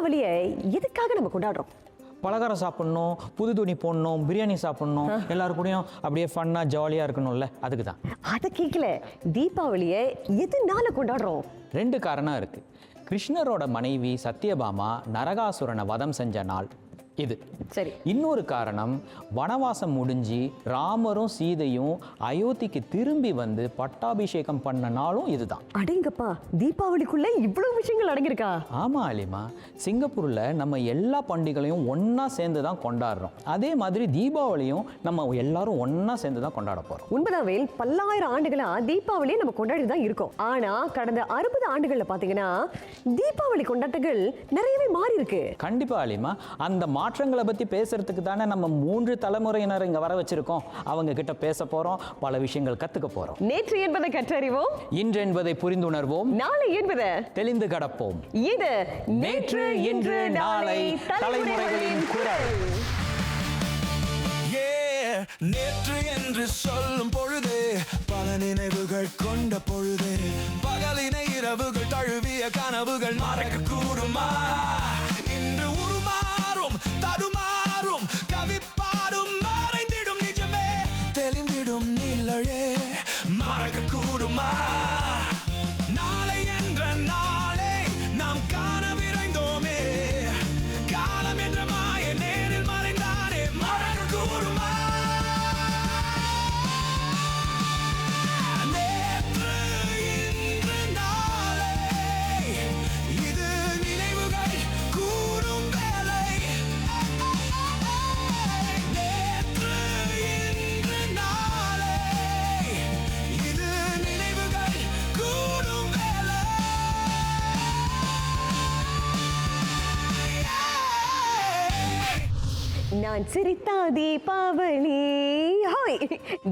தீபாவளியை எதுக்காக நம்ம கொண்டாடுறோம்? பலகாரம் சாப்பிடணும், புது துணி போடணும், பிரியாணி சாப்பிடணும், எல்லாரும் கூடயும் அப்படியே ஃபன்னாக ஜாலியாக இருக்கணும்ல, அதுக்கு தான். அதை கேட்கல, தீபாவளியை எதனால கொண்டாடுறோம்? 2 காரணம் இருக்குது. கிருஷ்ணரோட மனைவி சத்யபாமா நரகாசுரனை வதம் செஞ்ச நாள் இது. சரி. இன்னொரு காரணம், வனவாசம் முடிஞ்சு ராமரும் சீதையும் அயோத்திக்கு திரும்பி வந்து பட்டாபிஷேகம் பண்ண நாளும் இதுதான். அடேங்கப்பா, தீபாவளிக்குள்ள இவ்வளவு விஷயங்கள் அடங்கியிருக்கா? ஆமாம் அலிமா, சிங்கப்பூரில் நம்ம எல்லா பண்டிகைகளையும் ஒன்றா சேர்ந்து தான் கொண்டாடுறோம். அதே மாதிரி தீபாவளியும் நம்ம எல்லாரும் ஒன்றா சேர்ந்து தான் கொண்டாட போகிறோம். உண்மைதான் வேல், பல்லாயிரம் ஆண்டுகளா தீபாவளியை நம்ம கொண்டாடி தான் இருக்கோம். ஆனா கடந்த 60 ஆண்டுகள்ல பாத்தீங்கன்னா தீபாவளி கொண்டாட்டங்கள் நிறையவே மாறி இருக்கு. கண்டிப்பா அலிமா, அந்த மாற்றங்களை பத்தி பேசுறதுக்கு தானே நம்ம 3 தலைமுறையினர் இங்க வர வச்சிருக்கோம். அவங்க கிட்ட பேச போறோம், பல விஷயங்கள் கத்துக்க போறோம். நேற்று என்பதை கற்றறிவோம், இன்று என்பதை புரிந்துணர்வோம், நாளை என்பதை தெளிந்து கடப்போம். இது நேற்று இன்று நாளை தலைமுறைகளின் குரல். நேற்று என்று சொல்லும் பொழுது பல நினைவுகள் கொண்ட பொழுது, பகலினை இரவுகள் தழுவிய கனவுகள் மறக்க கூடுமா? இன்று உருமாறும் தடுமாறும் கவிப்பாடும் மறைந்திடும் நிஜமே, தெளிந்திடும் நிழலே மறக்க கூடுமா? நாளை என்ற நாளை நாம் காண விரைந்தோமே, காலம் என்ற மாய நேரில் மறைந்தானே, மறக்க கூடுமா? நான் சிரித்தா தீபாவளி. ஹாய்,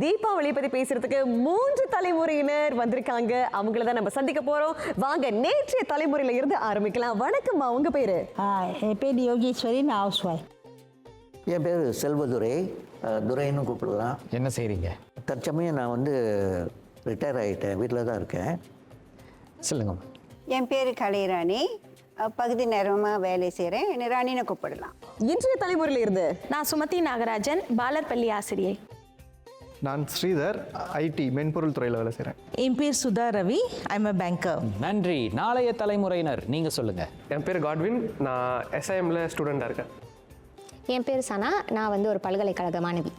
தீபாவளி பத்தி பேசுறதுக்கு 3 தலைமுறையினர் வந்திருக்காங்க. அவங்கள தான் நம்ம சந்திக்க போறோம். வாங்க நேற்றைய தலைமுறையில இருந்து ஆரம்பிக்கலாம். வணக்கம்மா, உங்க பேரு? என் பேர் யோகேஸ்வரி, நான் ஹவுஸ் ஒய்ஃப். என் பேர் செல்வதுரை, துரைன்னு கூப்பிடலாம். என்ன செய்றீங்க? தற்சமயம் நான் வந்து ரிட்டையர் ஆகிட்டேன், வீட்டில் தான் இருக்கேன். சொல்லுங்க. என் பேர் கலைராணி, பகுதி நேரமாக வேலை செய்கிறேன். என்னை ராணின்னு கூப்பிடலாம். இன்றைய தலைமுறையில இருந்து நான் சுமதி நாகராஜன், பாலர் பள்ளி ஆசிரியை. நான் ஸ்ரீதர், ஐடி மென்பொருள் துறையில் வேலை செய்கிறேன். என் பேர் Sudha Ravi, I'm a banker. நன்றி. நாளைய தலைமுறையினர் நீங்க சொல்லுங்க. என் பேர் காட்வின், நான் எஸ்ஐஎம்ல ஸ்டூடெண்டாக இருக்கேன். என் பேர் சனா, நான் வந்து ஒரு பல்கலைக்கழக மாணவி.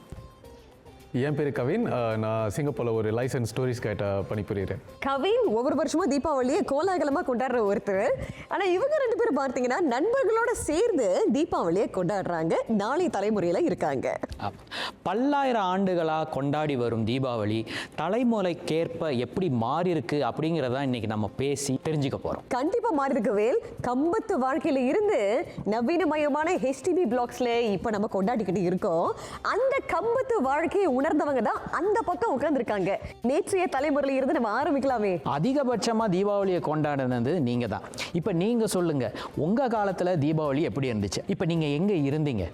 என் பேர் கவின், நான் சிங்கப்பூரில் ஒரு லைசன்ஸ் டூரிஸ்ட் கைட்டாக பணிபுரிகிறேன். கவின் ஒவ்வொரு வருஷமும் தீபாவளியை கோலாகலமாக கொண்டாடுற ஒருத்தர். ஆனால் இவங்க 2 பேரும் பார்த்தீங்கன்னா நண்பர்களோட சேர்ந்து தீபாவளியை கொண்டாடுறாங்க. நாளை தலைமுறையில் இருக்காங்க. பல்லாயிரம் ஆண்டுகளாக கொண்டாடி வரும் தீபாவளி தலைமுறைக்கேற்ப எப்படி மாறி இருக்கு அப்படிங்கிறத இன்னைக்கு நம்ம பேசி தெரிஞ்சுக்க போகிறோம். கண்டிப்பாக மாறி இருக்கு வேல். கம்பத்து வாழ்க்கையில் இருந்து நவீனமயமான HDB பிளாக்ஸில் இப்போ நம்ம கொண்டாடிக்கிட்டு இருக்கோம். அந்த கம்பத்து வாழ்க்கையை உணர்ந்தவங்க தான் அந்த பக்கம் உட்கார்ந்துருக்காங்க. நேற்றைய தலைமுறையில இருந்து நம்ம ஆரம்பிக்கலாமே. அதிகபட்சமா தீபாவளியை கொண்டாடினது நீங்க தான். இப்ப நீங்க சொல்லுங்க, உங்க காலத்துல தீபாவளி எப்படி இருந்துச்சு? இப்ப நீங்க எங்க இருந்தீங்க?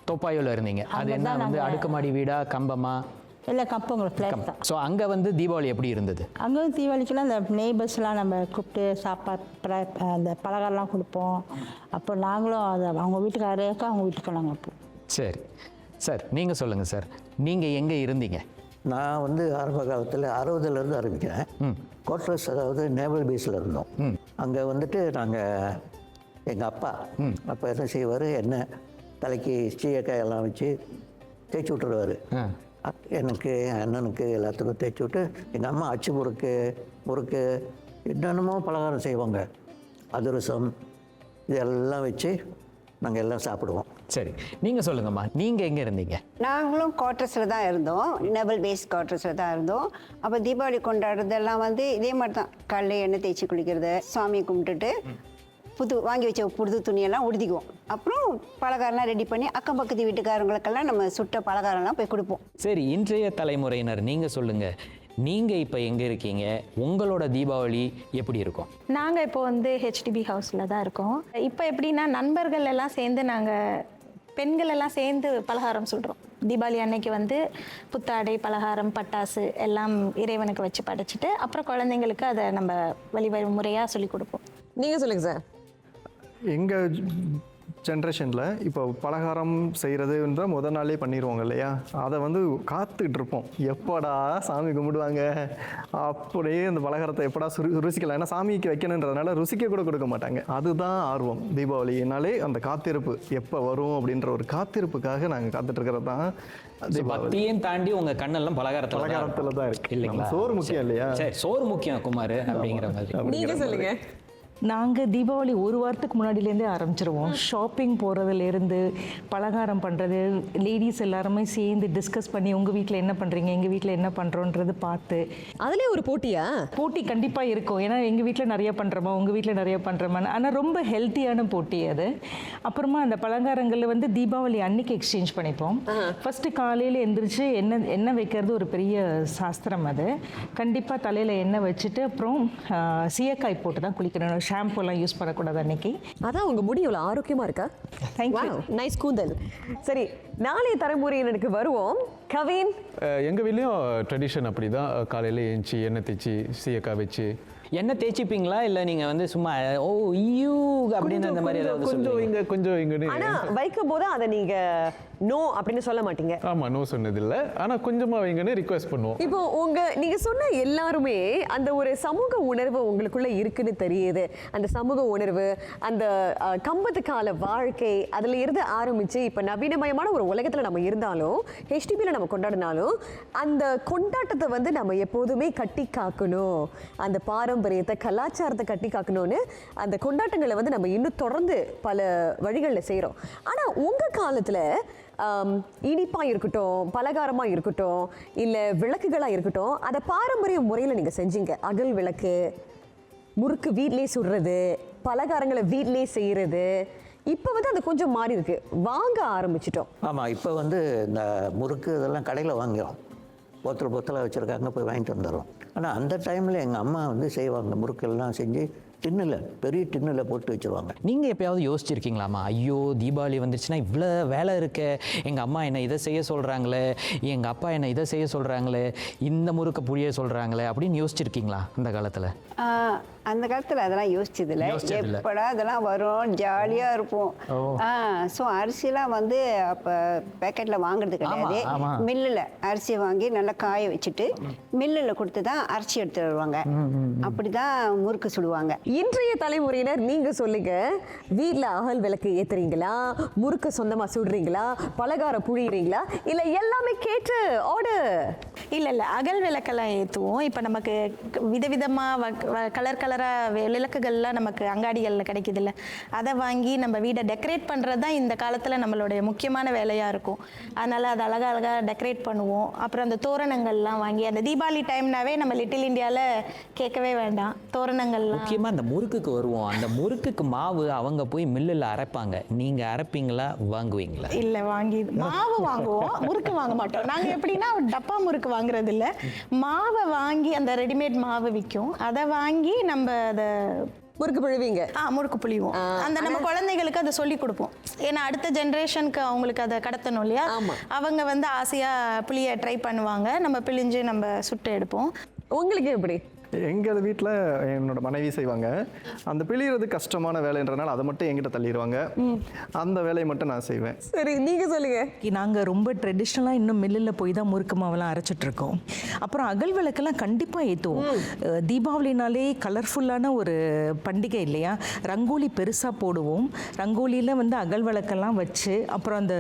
தொப்பாயூர்ல இருந்தீங்க. அது என்ன வந்து அடுக்குமாடி வீடா, கம்பமா? இல்லை, கப்பங்களை ஃப்ளாட் தான். ஸோ அங்கே வந்து தீபாவளி எப்படி இருந்தது? அங்கே வந்து தீபாவளிக்கெல்லாம் அந்த நெய்பர்ஸ்லாம் நம்ம கூப்பிட்டு சாப்பாடு அந்த பலகாரம்லாம் கொடுப்போம். அப்போ நாங்களும் அதை அவங்க வீட்டுக்காரருக்கு அவங்க வீட்டுக்கு நாங்கள் வைப்போம். சரி சார், நீங்கள் சொல்லுங்கள் சார், நீங்கள் எங்கே இருந்தீங்க? நான் வந்து ஆரம்ப காலத்தில் 60லேருந்து ஆரம்பிக்கிறேன். கோட்ரஸ், அதாவது நேவல் பேஸில் இருந்தோம். அங்கே வந்துட்டு நாங்கள் எங்கள் அப்பா என்ன செய்வார், எண்ணெய் தலைக்கு சீயக்காய் எல்லாம் வச்சு தேய்ச்சி விட்டுருவார். எனக்கு அண்ணனுக்கு எல்லாத்துக்கும் தேய்ச்சி விட்டு, எங்கள் அம்மா அச்சு முறுக்கு என்னென்னமோ பலகாரம் செய்வாங்க, அதிரசம் இதெல்லாம் வச்சு நாங்கள் எல்லாம் சாப்பிடுவோம். சரி, நீங்கள் சொல்லுங்கம்மா, நீங்கள் எங்கே இருந்தீங்க? நாங்களும் குவார்ட்டர்ஸில் தான் இருந்தோம், நெவல் பேஸ் குவார்ட்டர்ஸில் தான் இருந்தோம். அப்போ தீபாவளி கொண்டாடுறதெல்லாம் வந்து இதே மாதிரி தான். காலைல எண்ணெய் தேய்ச்சி குளிக்கிறது, சாமியை கும்பிட்டுட்டு வாங்கி வச்ச புது துணியெல்லாம் உடுத்திக்குவோம். அப்புறம் பலகாரம்லாம் ரெடி பண்ணி அக்கம் பக்கத்து வீட்டுக்காரங்களுக்கெல்லாம் நம்ம சுட்ட பலகாரம்லாம் போய் கொடுப்போம். சரி, இன்றைய தலைமுறையினர் நீங்கள் சொல்லுங்கள், நீங்கள் இப்போ எங்கே இருக்கீங்க? உங்களோட தீபாவளி எப்படி இருக்கும்? நாங்கள் இப்போ வந்து HDB ஹவுஸில் தான் இருக்கோம். இப்போ எப்படின்னா நண்பர்கள் எல்லாம் சேர்ந்து நாங்கள் பெண்கள் எல்லாம் சேர்ந்து பலகாரம் சொல்கிறோம். தீபாவளி அன்னைக்கு வந்து புத்தாடை, பலகாரம், பட்டாசு எல்லாம் இறைவனுக்கு வச்சு படைச்சிட்டு அப்புறம் குழந்தைங்களுக்கு அதை நம்ம வழிமுறையாக சொல்லி கொடுப்போம். நீங்கள் சொல்லுங்கள் சார். எங்கள் ஜென்ரேஷனில் இப்போ பலகாரம் செய்கிறதுன்ற முதல் நாளே பண்ணிடுவாங்க இல்லையா, அதை வந்து காத்துக்கிட்டு இருப்போம். எப்படா சாமி கும்பிடுவாங்க, அப்படியே அந்த பலகாரத்தை எப்படா ருசிக்கலாம். ஏன்னா சாமிக்கு வைக்கணுன்றதுனால ருசிக்க கூட கொடுக்க மாட்டாங்க. அதுதான் ஆர்வம். தீபாவளினாலே அந்த காத்திருப்பு எப்போ வரும் அப்படின்ற ஒரு காத்திருப்புக்காக நாங்கள் காத்துட்ருக்கிறது தான் பக்தியும் தாண்டி உங்க கண்ணெல்லாம் பலகாரத்தில் தான் இருக்கு இல்லைங்களா? சோறு முக்கியம் இல்லையா? சரி, சோறு முக்கியம் குமார் அப்படிங்கிற மாதிரி. நீங்க சொல்லுங்க. நாங்கள் தீபாவளி ஒரு வாரத்துக்கு முன்னாடியிலேருந்தே ஆரம்பிச்சிருவோம். ஷாப்பிங் போகிறதுலேருந்து பலகாரம் பண்ணுறது, லேடிஸ் எல்லாருமே சேர்ந்து டிஸ்கஸ் பண்ணி உங்கள் வீட்டில் என்ன பண்ணுறீங்க, எங்கள் வீட்டில் என்ன பண்ணுறோன்றது பார்த்து. அதுலேயே ஒரு போட்டியா? போட்டி கண்டிப்பாக இருக்கும். ஏன்னா எங்கள் வீட்டில் நிறைய பண்ணுறோமா, உங்கள் வீட்டில் நிறைய பண்ணுறோமா. ஆனால் ரொம்ப ஹெல்த்தியான போட்டி அது. அப்புறமா அந்த பலகாரங்களில் வந்து தீபாவளி அன்னைக்கு எக்ஸ்சேஞ்ச் பண்ணிப்போம். ஃபஸ்ட்டு காலையில் எந்திரிச்சு எண்ணெய் வைக்கிறது ஒரு பெரிய சாஸ்திரம். அது கண்டிப்பாக தலையில் எண்ணெய் வச்சுட்டு அப்புறம் சீயக்காய் போட்டு தான் குளிக்கணும். ஷாம்புலாம் யூஸ் பண்ணக்கூடாது அன்னைக்கு. அதான் உங்க முடி இவ்வளோ ஆரோக்கியமா இருக்கா? தேங்க்யூ. நைஸ் கூந்தல். சரி, நாளைய தலைமுறையினருக்கு வருவோம். கவின், எங்கள் வீட்லேயும் ட்ரெடிஷன் அப்படி தான். காலையில் ஏஞ்சி எண்ணெய் தேய்ச்சி சீயக்காய் வச்சு. என்ன தேய்ச்சிப்பீங்களா இல்லை நீங்கள் வந்து சும்மா ஓ யூ அப்படின்னு அந்த மாதிரி ஏதாவது கொஞ்சம் இங்கே ஆனா வைக்கும் போது அதை நீங்க நோ அப்படின்னு சொல்ல மாட்டீங்க. ஆமாம், நோ சொன்னதில்லை. ஆனால் கொஞ்சமாக வைங்கன்னு ரிக்வெஸ்ட் பண்ணுவோம். இப்போ நீங்க சொன்ன எல்லாருமே அந்த ஒரு சமூக உணர்வு உங்களுக்குள்ள இருக்குன்னு தெரியுது. அந்த சமூக உணர்வு, அந்த கம்பத்து கால வாழ்க்கை, அதுல இருந்து ஆரம்பிச்சு இப்ப நவீனமயமான ஒரு உலகத்துல நம்ம இருந்தாலும், ஹெச்டிபியில் நம்ம கொண்டாடினாலும், அந்த கொண்டாட்டத்தை வந்து நம்ம எப்போதுமே கட்டி காக்கணும். அந்த பாரம்பரியத்தை, கலாச்சாரத்தை கட்டி காக்கணும்னு அந்த கொண்டாட்டங்களை வந்து நம்ம இன்னும் தொடர்ந்து பல வழிகளில் செய்கிறோம். ஆனா உங்க காலத்துல இனிப்பாக இருக்கட்டும், பலகாரமாக இருக்கட்டும், இல்லை விளக்குகளாக இருக்கட்டும், அதை பாரம்பரிய முறையில் நீங்கள் செஞ்சீங்க. அகல் விளக்கு, முறுக்கு வீட்டிலே சுடுறது, பலகாரங்களை வீட்டிலே செய்கிறது. இப்போ வந்து அது கொஞ்சம் மாறி இருக்கு, வாங்க ஆரம்பிச்சிட்டோம். ஆமாம், இப்போ வந்து இந்த முறுக்கு இதெல்லாம் கடையில் வாங்கிறோம். பொத்தலாக வச்சுருக்காங்க, போய் வாங்கிட்டு வந்துடுறோம். ஆனால் அந்த டைமில் எங்கள் அம்மா வந்து செய்வாங்க. முறுக்கெல்லாம் செஞ்சு டின்னில், பெரிய டின்னில் போட்டு வச்சுருவாங்க. நீங்கள் எப்போயாவது யோசிச்சிருக்கீங்களாம்மா, ஐயோ தீபாவளி வந்துருச்சுன்னா இவ்வளோ வேலை இருக்க, எங்கள் அம்மா என்னை இதை செய்ய சொல்கிறாங்களே, எங்கள் அப்பா என்னை இதை செய்ய சொல்கிறாங்களே, இந்த முறுக்க புளிய சொல்கிறாங்களே அப்படின்னு யோசிச்சிருக்கீங்களா அந்த காலத்தில்? அந்த காலத்தில் அதெல்லாம் யோசிச்சதில்லை. எப்படா அதெல்லாம் வரும், ஜாலியாக இருப்போம். ஸோ அரிசிலாம் வந்து அப்போ பேக்கெட்டில் வாங்குறது கிடையாது. மில்லில் அரிசி வாங்கி நல்லா காய வச்சுட்டு மில்லில் கொடுத்து தான் அரிசி எடுத்து வருவாங்க. அப்படி தான் முறுக்கு சுடுவாங்க. இன்றைய தலைமுறையினர் நீங்க சொல்லுங்க, வீட்டில் அகல் விளக்கு ஏத்துறீங்களா, முறுக்கு சொந்தமாக சுடுறீங்களா, பலகாரம் புழியிறீங்களா, இல்லை எல்லாமே கேட்டு ஆர்டர்? இல்லை, அகல் விளக்கெல்லாம் ஏற்றுவோம். இப்போ நமக்கு விதவிதமாக கலர் விளக்குகள்லாம் நமக்கு அங்காடிகளில் கிடைக்குதுல்ல, அதை வாங்கி நம்ம வீடை டெக்கரேட் பண்ணுறது தான் இந்த காலத்தில் நம்மளுடைய முக்கியமான வேலையாக இருக்கும். அதனால் அதை அழகாக டெக்கரேட் பண்ணுவோம். அப்புறம் அந்த தோரணங்கள்லாம் வாங்கி, அந்த தீபாவளி டைம்னாவே நம்ம லிட்டில் இந்தியாவில் கேட்கவே வேண்டாம், தோரணங்கள்லாம். முக்கியமாக அந்த முறுக்குக்கு வருவோம். அந்த முறுக்குக்கு மாவு அவங்க போய் மில்லில் அரைப்பாங்க, நீங்கள் அரைப்பீங்களா, வாங்குவீங்களா? இல்லை, மாவு வாங்குவோம், முறுக்கு வாங்க மாட்டோம். நாங்கள் எப்படின்னா டப்பா முறுக்கு வாங்குறது இல்லை, மாவை வாங்கி அந்த ரெடிமேட் மாவு விற்கும், அதை வாங்கி நம்ம அதை முறுக்கு புழிவீங்க? முறுக்கு புளிவோம். அந்த நம்ம குழந்தைகளுக்கு அதை சொல்லி கொடுப்போம். ஏன்னா அடுத்த ஜென்ரேஷனுக்கு அவங்களுக்கு அதை கடத்தணும் இல்லையா. அவங்க வந்து ஆசையாக புளிய ட்ரை பண்ணுவாங்க, நம்ம பிழிஞ்சு நம்ம சுட்டு எடுப்போம். உங்களுக்கு எப்படி? எங்கள் வீட்டில் என்னோட மனைவி செய்வாங்க. அந்த பிழிகிறது கஷ்டமான வேலைன்றனால அதை மட்டும் என்கிட்ட தள்ளிடுவாங்க. அந்த வேலையை மட்டும் நான் செய்வேன். சரி, நீங்கள் சொல்லுங்கள். நாங்கள் ரொம்ப ட்ரெடிஷ்னலாக இன்னும் மில்லில் போய் தான் முறுக்கு மாவெல்லாம் அரைச்சிட்ருக்கோம். அப்புறம் அகல் விளக்கெல்லாம் கண்டிப்பாக ஏற்றுவோம். தீபாவளினாலே கலர்ஃபுல்லான ஒரு பண்டிகை இல்லையா, ரங்கோலி பெருசாக போடுவோம். ரங்கோலியில் வந்து அகல் விளக்கெல்லாம் வச்சு, அப்புறம் அந்த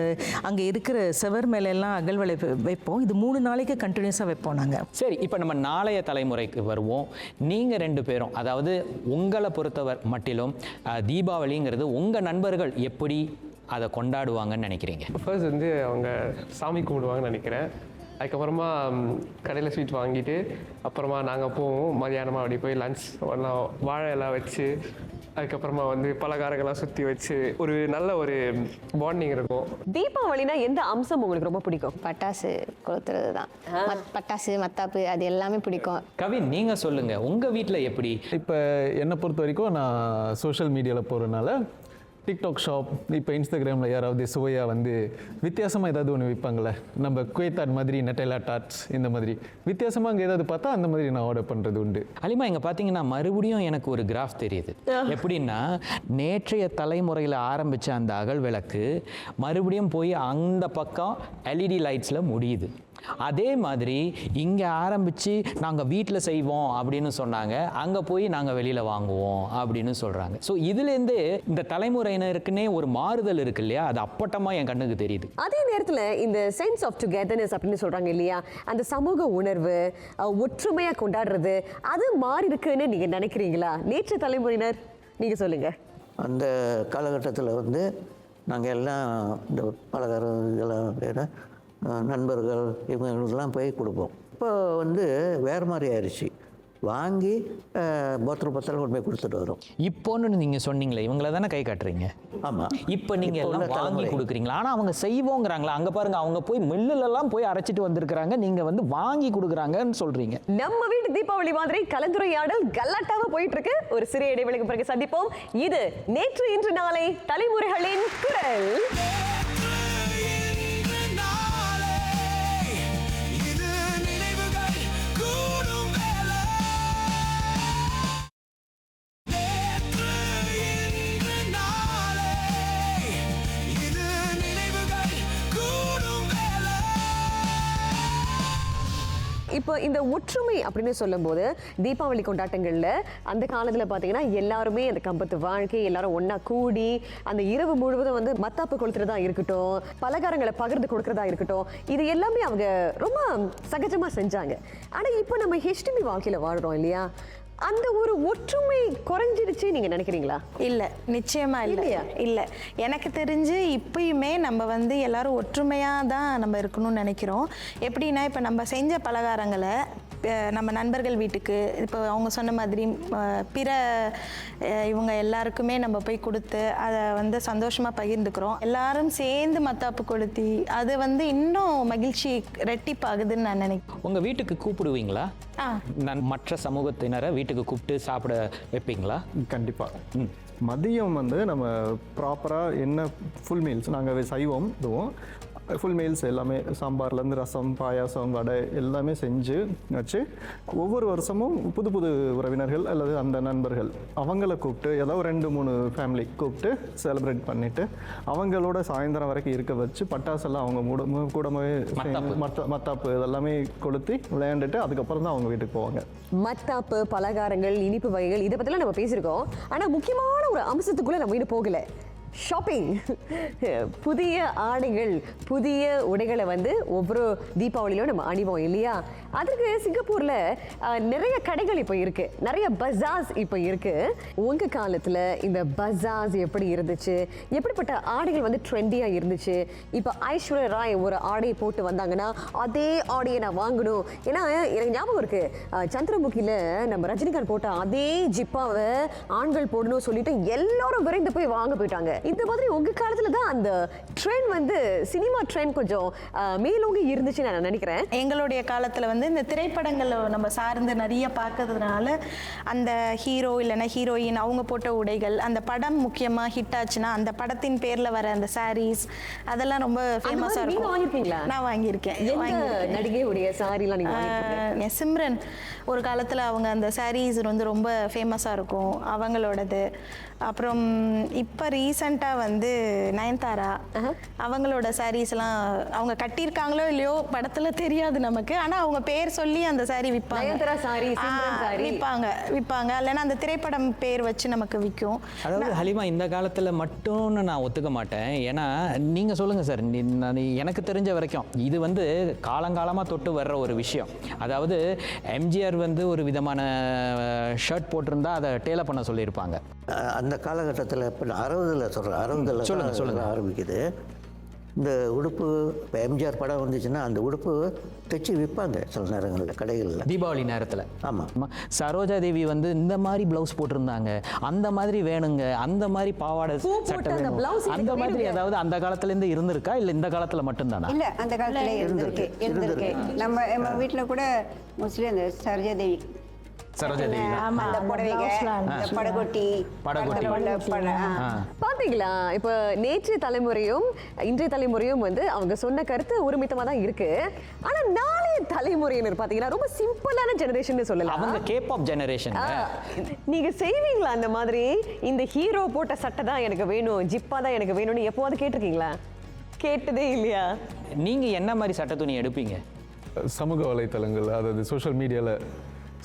அங்கே இருக்கிற செவர் மேலெல்லாம் அகல் விளக்கு வைப்போம். இது 3 நாளைக்கு கண்டினியூஸாக வைப்போம் நாங்கள். சரி, இப்போ நம்ம நாளைய தலைமுறைக்கு வருவோம். நீங்கள் 2 பேரும், அதாவது உங்களை பொறுத்தவர் மட்டிலும் தீபாவளிங்கிறது உங்கள் நண்பர்கள் எப்படி அதை கொண்டாடுவாங்கன்னு நினைக்கிறீங்க? ஃபர்ஸ்ட் வந்து அவங்க சாமி கும்பிடுவாங்கன்னு நினைக்கிறேன். அதுக்கப்புறமா கடையில் ஸ்வீட் வாங்கிட்டு அப்புறமா நாங்கள் போவோம். மதியானமாக அப்படி போய் லன்ச் ஒன்றா வாழை எல்லாம் வச்சு, அதுக்கப்புறமா வந்து பலகாரங்கள்லாம் சுற்றி வச்சு ஒரு நல்ல ஒரு பாண்டிங் இருக்கும். தீபாவளினா எந்த அம்சம் உங்களுக்கு ரொம்ப பிடிக்கும்? பட்டாசு கொளுத்துறது தான். பட்டாசு, மத்தாப்பு, அது எல்லாமே பிடிக்கும். கவின், நீங்கள் சொல்லுங்கள், உங்கள் வீட்டில் எப்படி? இப்போ என்னை பொறுத்த வரைக்கும் நான் சோஷியல் மீடியாவில் போகிறதுனால டிக்டாக் ஷாப், இப்போ இன்ஸ்டாகிராமில் யாராவது சுவையாக வந்து வித்தியாசமாக ஏதாவது ஒன்று விற்பாங்களே, நம்ம குவேத்தாட் மாதிரி நெட்டெல்லா டாட்ஸ் இந்த மாதிரி வித்தியாசமாக அங்கே ஏதாவது பார்த்தா அந்த மாதிரி நான் ஆர்டர் பண்ணுறது உண்டு. அலிமா, இங்கே பார்த்தீங்கன்னா மறுபடியும் எனக்கு ஒரு கிராஃப் தெரியுது. எப்படின்னா, நேற்றைய தலைமுறையில் ஆரம்பித்த அந்த அகல் விளக்கு மறுபடியும் போய் அந்த பக்கம் எல்இடி லைட்ஸில் முடியுது. அதே மாதிரி இங்கே ஆரம்பித்து நாங்கள் வீட்டில் செய்வோம் அப்படின்னு சொன்னாங்க, அங்கே போய் நாங்கள் வெளியில் வாங்குவோம் அப்படின்னு சொல்கிறாங்க. ஸோ இதுலேருந்து இந்த தலைமுறையினருக்குன்னே ஒரு மாறுதல் இருக்கு இல்லையா, அது அப்பட்டமாக என் கண்ணுக்கு தெரியுது. அதே நேரத்தில் இந்த சென்ஸ் ஆஃப் டுகெதர்னஸ் அப்படின்னு சொல்கிறாங்க இல்லையா, அந்த சமூக உணர்வு, ஒற்றுமையாக கொண்டாடுறது, அது மாறி இருக்குன்னு நீங்கள் நினைக்கிறீங்களா? நேற்று தலைமுறையினர் நீங்கள் சொல்லுங்கள். அந்த காலகட்டத்தில் வந்து நாங்கள் எல்லாம் இந்த பலகாரம் இதெல்லாம் வேறு நண்பர்கள் இவங்களுக்கெல்லாம் போய் கொடுப்போம். இப்போ வந்து வேறு மாதிரி ஆயிடுச்சு. வாங்கி பத்திரம் கொண்டு போய் கொடுத்துட்டு வரும். இப்போன்னு நீங்கள் சொன்னீங்களே, இவங்கள தானே கை காட்டுறீங்க. ஆமாம், இப்போ நீங்கள் எல்லாம் வாங்கி கொடுக்குறீங்களா? ஆனால் அவங்க செய்வோங்கிறாங்களா? அங்கே பாருங்க, அவங்க போய் மில்லுலலாம் போய் அரைச்சிட்டு வந்திருக்கிறாங்க, நீங்கள் வந்து வாங்கி கொடுக்குறாங்கன்னு சொல்கிறீங்க. நம்ம வீட்டு தீபாவளி மாதிரி கலந்துரையாடல் கல்லாட்டாக போயிட்டு இருக்கு. ஒரு சிறிய இடைவெளிக்கு பிறகு சந்திப்போம். இது நேற்று இன்று நாளை தலைமுறைகளின் குரல். இப்போ இந்த ஒற்றுமை அப்படின்னு சொல்லும்போது தீபாவளி கொண்டாட்டங்களில் அந்த காலத்தில் பார்த்தீங்கன்னா எல்லாருமே அந்த கம்பத்து வாழ்க்கை, எல்லாரும் ஒன்றா கூடி அந்த இரவு முழுவதும் வந்து மத்தாப்பு கொளுத்துறதா இருக்கட்டும், பலகாரங்களை பகிர்ந்து கொடுக்கறதா இருக்கட்டும், இது எல்லாமே அவங்க ரொம்ப சகஜமாக செஞ்சாங்க. ஆனால் இப்போ நம்ம ஹெச்டிபி வாழ்க்கையில் வாழ்கிறோம் இல்லையா, அந்த ஒரு ஒற்றுமை குறைஞ்சிருச்சு நீங்க நினைக்கிறீங்களா? இல்லை, நிச்சயமா இல்லையா? இல்லை, எனக்கு தெரிஞ்சு இப்பயுமே நம்ம வந்து எல்லாரும் ஒற்றுமையாக தான் நம்ம இருக்கணும்னு நினைக்கிறோம். எப்படின்னா, இப்போ நம்ம செஞ்ச பலகாரங்களை நம்ம நண்பர்கள் வீட்டுக்கு, இப்போ அவங்க சொன்ன மாதிரி பிற இவங்க எல்லாருக்குமே நம்ம போய் கொடுத்து அதை வந்து சந்தோஷமாக பகிர்ந்துக்கிறோம். எல்லாரும் சேர்ந்து மத்தாப்பு கொளுத்தி அது வந்து இன்னும் மகிழ்ச்சி ரெட்டிப்பாகுதுன்னு நான் நினைக்கிறேன். உங்கள் வீட்டுக்கு கூப்பிடுவீங்களா? மற்ற சமூகத்தினரை வீட்டுக்கு கூப்பிட்டு சாப்பிட வைப்பீங்களா? கண்டிப்பாக. மதியம் வந்து நம்ம ப்ராப்பராக என்ன ஃபுல் மீல்ஸ் நாங்கள் சைவம் இதுவும் ஃபுல் மீல்ஸ் எல்லாமே, சாம்பார்லேருந்து ரசம், பாயாசம், வடை எல்லாமே செஞ்சு வச்சு ஒவ்வொரு வருஷமும் புது புது உறவினர்கள் அல்லது அந்த நண்பர்கள் அவங்கள கூப்பிட்டு ஏதாவது 2-3 ஃபேமிலி கூப்பிட்டு செலிப்ரேட் பண்ணிவிட்டு அவங்களோட சாயந்தரம் வரைக்கும் இருக்க வச்சு பட்டாசெல்லாம் அவங்க கூடவே மத்தாப்பு இதெல்லாமே கொளுத்தி விளையாண்டுட்டு அதுக்கப்புறம் தான் அவங்க வீட்டுக்கு போவாங்க. மத்தாப்பு, பலகாரங்கள், இனிப்பு வகைகள், இதை பற்றிலாம் நம்ம பேசியிருக்கோம். ஆனால் முக்கியமான ஒரு அம்சத்துக்குள்ளே நம்ம இன்னும் போகலை. ஷாப்பிங். புதிய ஆடைகள், புதிய உடைகளை வந்து ஒவ்வொரு தீபாவளியிலும் நம்ம அணிவோம் இல்லையா? அதுக்கு சிங்கப்பூரில் நிறைய கடைகள் இப்போ இருக்கு, நிறைய பஜார்ஸ் இப்போ இருக்கு. உங்க காலத்தில் இந்த பஜார்ஸ் எப்படி இருந்துச்சு? எப்படிப்பட்ட ஆடைகள் வந்து ட்ரெண்டியாக இருந்துச்சு? இப்போ ஐஸ்வர்யா ராய் ஒரு ஆடையை போட்டு வந்தாங்கன்னா அதே ஆடையை நான் வாங்கணும். ஏன்னா எனக்கு ஞாபகம் இருக்கு, சந்திரமுகியில் நம்ம ரஜினிகாந்த் போட்ட அதே ஜிப்பாவை ஆண்கள் போடணும் சொல்லிட்டு எல்லாரும் விரைந்து போய் வாங்க போயிட்டாங்க. இந்த மாதிரி உங்க காலத்துல தான் அந்த ட்ரெண்ட் வந்து சினிமா ட்ரெண்ட் கொஞ்சம் மேலோங்கி இருந்துச்சு நான் நினைக்கிறேன். எங்களுடைய காலத்துல வந்து இந்த திரைப்படங்களை நம்ம சார்ந்து நிறைய பார்க்கறதுனால அந்த ஹீரோ இல்லைன்னா ஹீரோயின் அவங்க போட்ட உடைகள், அந்த படம் முக்கியமா ஹிட் ஆச்சுன்னா அந்த படத்தின் பேர்ல வர அந்த சாரீஸ் அதெல்லாம் ரொம்ப ஃபேமஸா இருக்கும். வாங்கிருக்கீங்களா? நான் வாங்கியிருக்கேன். நடிகையுடைய சாரீலாம் நீங்க வாங்கிருக்கீங்க? சிம்ரன் ஒரு காலத்துல அவங்க அந்த சாரீஸ் வந்து ரொம்ப ஃபேமஸா இருக்கும் அவங்களோடது. அப்புறம் இப்போ ரீசெண்டாக வந்து நயன்தாரா அவங்களோட சாரீஸ்லாம் அவங்க கட்டியிருக்காங்களோ இல்லையோ படத்தில் தெரியாது நமக்கு, ஆனால் அவங்க பேர் சொல்லி அந்த சாரீ விற்பாங்க. விற்பாங்க இல்லைன்னா அந்த திரைப்படம் பேர் வச்சு நமக்கு விற்கும். அதாவது ஹலிமா, இந்த காலத்தில் மட்டும்னு நான் ஒத்துக்க மாட்டேன். ஏன்னா நீங்கள் சொல்லுங்கள் சார், எனக்கு தெரிஞ்ச வரைக்கும் இது வந்து காலங்காலமாக தொட்டு வர்ற ஒரு விஷயம். அதாவது எம்ஜிஆர் வந்து ஒரு விதமான ஷர்ட் போட்டிருந்தா அதை டேலர் பண்ண சொல்லியிருப்பாங்க. அந்த காலகட்டத்தில் இப்போ 60 சொல்லுங்கள் ஆரம்பிக்குது. இந்த உடுப்பு இப்போ எம்ஜிஆர் படம் வந்துச்சுன்னா அந்த உடுப்பு தைச்சி விற்பாங்க சில நேரங்களில் கடைகளில் தீபாவளி நேரத்தில். ஆமாம், சரோஜா தேவி வந்து இந்த மாதிரி ப்ளவுஸ் போட்டிருந்தாங்க, அந்த மாதிரி வேணுங்க, அந்த மாதிரி பாவாடை சட்டை வேணும், அந்த மாதிரி ஏதாவது அந்த காலத்துலேருந்து இருந்திருக்கா இல்லை இந்த காலத்தில் மட்டும்தானா? இல்லை, அந்த காலத்தில் இருந்திருக்கு. நம்ம வீட்டில் கூட மோஸ்ட்லி அந்த சரோஜா தேவி சரோஜா தேவி தான். ஆமா, அந்த அந்த புடவைங்க blouse-லாம் இந்த படகொட்டி படகொட்டி. பாத்தீங்களா இப்ப நேற்று தலைமுறையும் இன்றைய தலைமுறையும் வந்து அவங்க சொன்ன கருத்து ஒருமித்தமா தான் இருக்கு. ஆனா நாளைய தலைமுறையினர் பாத்தீங்கன்னா ரொம்ப சிம்பிளான ஜெனரேஷன் சொல்லலாம். அவங்க கேபாப் ஜெனரேஷன். நீங்க செய்வீங்களா அந்த மாதிரி? இந்த ஹீரோ போட்ட சட்டை தான் எனக்கு வேணும், ஜிப்பா தான் எனக்கு வேணும்னு எப்போவாது கேட்டிருக்கீங்களா? கேட்டதே இல்லையா? நீங்க என்ன மாதிரி சட்ட துணி எடுப்பீங்க? சமூக வலைத்தளங்கள், அதாவது சோஷியல் மீடியாவில்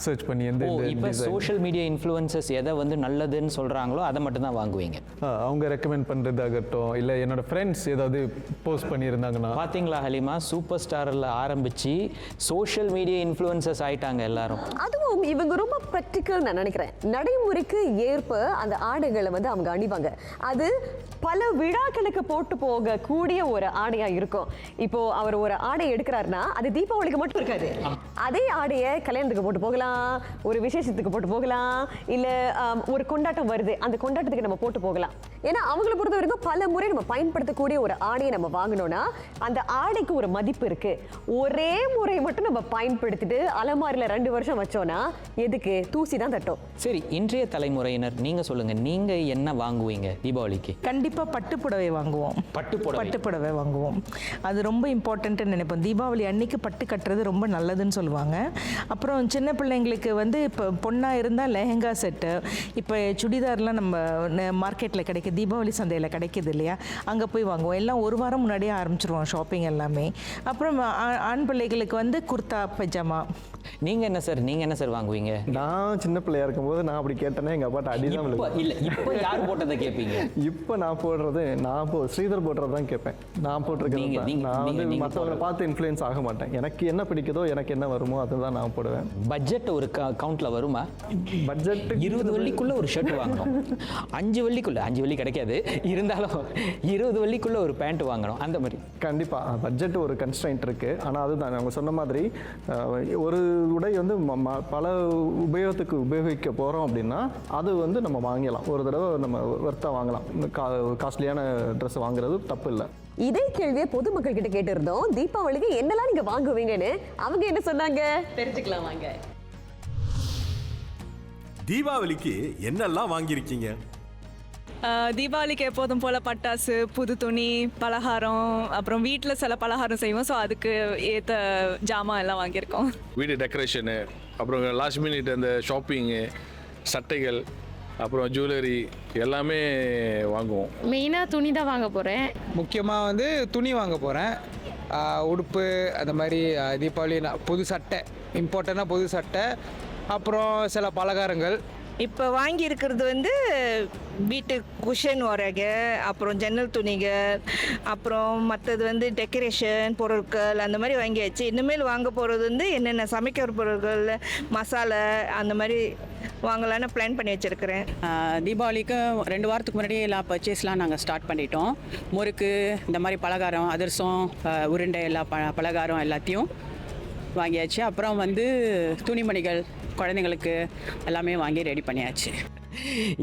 சர்ச் பண்ணி இப்போ சோஷியல் மீடியா இன்ஃப்ளூயன்சஸ் எதை வந்து நல்லதுன்னு சொல்கிறாங்களோ அதை மட்டும் தான் வாங்குவீங்க. அவங்க ரெக்கமெண்ட் பண்ணுறதாகட்டும், இல்லை என்னோட ஃப்ரெண்ட்ஸ் ஏதாவது போஸ்ட் பண்ணியிருந்தாங்கன்னா. பார்த்தீங்களா ஹலிமா, சூப்பர் ஸ்டாரில் ஆரம்பித்து சோஷியல் மீடியா இன்ஃப்ளூயன்சஸ் ஆயிட்டாங்க எல்லாரும். அதுவும் இவங்க ரொம்ப ப்ராக்டிக்கல் நான் நினைக்கிறேன். நடைமுறைக்கு ஏற்ப அந்த ஆடைகளை வந்து அவங்க அணிவாங்க. அது பல விழாக்களுக்கு போட்டு போக கூடிய ஒரு ஆடையா இருக்கும். இப்போ அவர் ஒரு ஆடை எடுக்கிறாருன்னா அது தீபாவளிக்கு மட்டும் இருக்காது. அதே ஆடையை கல்யாணத்துக்கு போட்டு போகலாம், ஒரு விசேஷத்துக்கு போட்டு போகலாம், இல்ல ஒரு கொண்டாட்டம் வருது அந்த கொண்டாட்டத்துக்கு நம்ம போட்டு போகலாம். ஏன்னா அவங்களை பொறுத்த வரைக்கும் பல முறை நம்ம பயன்படுத்தக்கூடிய ஒரு ஆடையை நம்ம வாங்கினோம்னா அந்த ஆடைக்கு ஒரு மதிப்பு இருக்கு. ஒரே முறை மட்டும் நம்ம பயன்படுத்திட்டு அலமாரியில் 2 வருஷம் வச்சோம்னா எதுக்கு? தூசி தான் தட்டும். சரி, இன்றைய தலைமுறையினர் நீங்க சொல்லுங்க, நீங்க என்ன வாங்குவீங்க தீபாவளிக்கு? கண்டிப்பாக பட்டுப்புடவை வாங்குவோம். பட்டுப்புடவை வாங்குவோம். அது ரொம்ப இம்பார்ட்டன்ட்னு நினைப்போம். தீபாவளி அன்னைக்கு பட்டு கட்டுறது ரொம்ப நல்லதுன்னு சொல்லுவாங்க. அப்புறம் சின்ன பிள்ளைங்களுக்கு வந்து இப்போ பொண்ணாக இருந்தால் லெஹெங்கா செட்டு, இப்போ சுடிதார்லாம் நம்ம மார்க்கெட்டில் கிடைக்குது, தீபாவளி சந்தையில் கிடைக்கிது இல்லையா, அங்கே போய் வாங்குவோம். எல்லாம் ஒரு வாரம் முன்னாடியே ஆரம்பிச்சிருவோம் ஷாப்பிங் எல்லாமே. அப்புறம் ஆண் பிள்ளைகளுக்கு வந்து குர்தா பைஜாமா. நீங்கள் என்ன சார் வாங்குவீங்க? நான் சின்ன பிள்ளையா இருக்கும்போது நான் அப்படி கேட்டேன்னா எங்கள் அப்பாட்ட அடிதான் இல்லை, இப்போ யார் போட்டதை கேட்பீங்க? இப்போ நான் போடுறது ஸ்ரீதர் போடுறது தான் கேட்பேன். நான் போட்டிருக்கேன். நான் வந்து மற்றவங்களை பார்த்து இன்ஃப்ளூயன்ஸ் ஆக மாட்டேன். எனக்கு என்ன பிடிக்குதோ, எனக்கு என்ன வருமோ அதுதான் நான் போடுவேன். பட்ஜெட் ஒரு கவுண்ட்ல வருமா? பட்ஜெட் 20 வெள்ளிக்குள்ள ஒரு ஷர்ட் வாங்கணும். 5 வெள்ளிக்குள்ள, 5 வெள்ளி கிடைக்காது இருந்தாலும் 20 வெள்ளிக்குள்ள ஒரு பேண்ட் வாங்கணும். அந்த மாதிரி கண்டிப்பாக பட்ஜெட் ஒரு கன்ஸ்ட்ரைன்ட் இருக்கு. ஆனால் அதுதான் அவங்க சொன்ன மாதிரி ஒரு உடை வந்து பல உபயோகத்துக்கு உபயோகிக்க போகிறோம் அப்படின்னா அது வந்து நம்ம வாங்கலாம். ஒரு தடவை நம்ம வர்த்தா வாங்கலாம். காஸ்ட்லியான ட்ரெஸ் வாங்குறது தப்பு இல்லை. இதே கேள்வியை பொதுமக்கள் கிட்ட கேட்டிருந்தோம். தீபாவளிக்கு என்னெல்லாம் நீங்க வாங்குவீங்கன்னு அவங்க என்ன சொன்னாங்க தெரிஞ்சுக்கலாம் வாங்க. தீபாவளிக்கு என்னெல்லாம் வாங்கியிருக்கீங்க? தீபாவளிக்கு எப்போதும் போல் பட்டாசு, புது துணி, பலகாரம், அப்புறம் வீட்டில் சில பலகாரம் செய்வோம். ஸோ அதுக்கு ஏற்ற ஜாமான் எல்லாம் வாங்கியிருக்கோம். வீடு டெக்கரேஷனு, அப்புறம் லாஸ்ட் மினிட் அந்த ஷாப்பிங்கு, சட்டைகள், அப்புறம் ஜுவல்லரி எல்லாமே வாங்குவோம். மெயினாக துணி தான் வாங்க போகிறேன். முக்கியமாக வந்து துணி வாங்க போகிறேன். உடுப்பு அந்த மாதிரி. தீபாவளி புது சட்டை, இம்பார்ட்டண்ட்டாக புது சட்டை, அப்புறம் சில பலகாரங்கள். இப்போ வாங்கி இருக்கிறது வந்து வீட்டு குஷன் உரைக, அப்புறம் ஜன்னல் துணிகள், அப்புறம் மற்றது வந்து டெக்கரேஷன் பொருட்கள் அந்த மாதிரி வாங்கியாச்சு. இனிமேல் வாங்க போகிறது வந்து என்னென்ன சமைக்கிற பொருட்கள், மசாலா அந்த மாதிரி வாங்கலான்னு பிளான் பண்ணி வச்சுருக்கிறேன். தீபாவளிக்கு 2 வாரத்துக்கு முன்னாடி எல்லா பர்ச்சேஸ்லாம் நாங்கள் ஸ்டார்ட் பண்ணிட்டோம். முறுக்கு, இந்த மாதிரி பலகாரம், அதிரசம், உருண்டை, எல்லா பலகாரம் எல்லாத்தையும் வாங்கியாச்சு. அப்புறம் வந்து துணிமணிகள் குழந்தைங்களுக்கு எல்லாமே வாங்கி ரெடி பண்ணியாச்சு.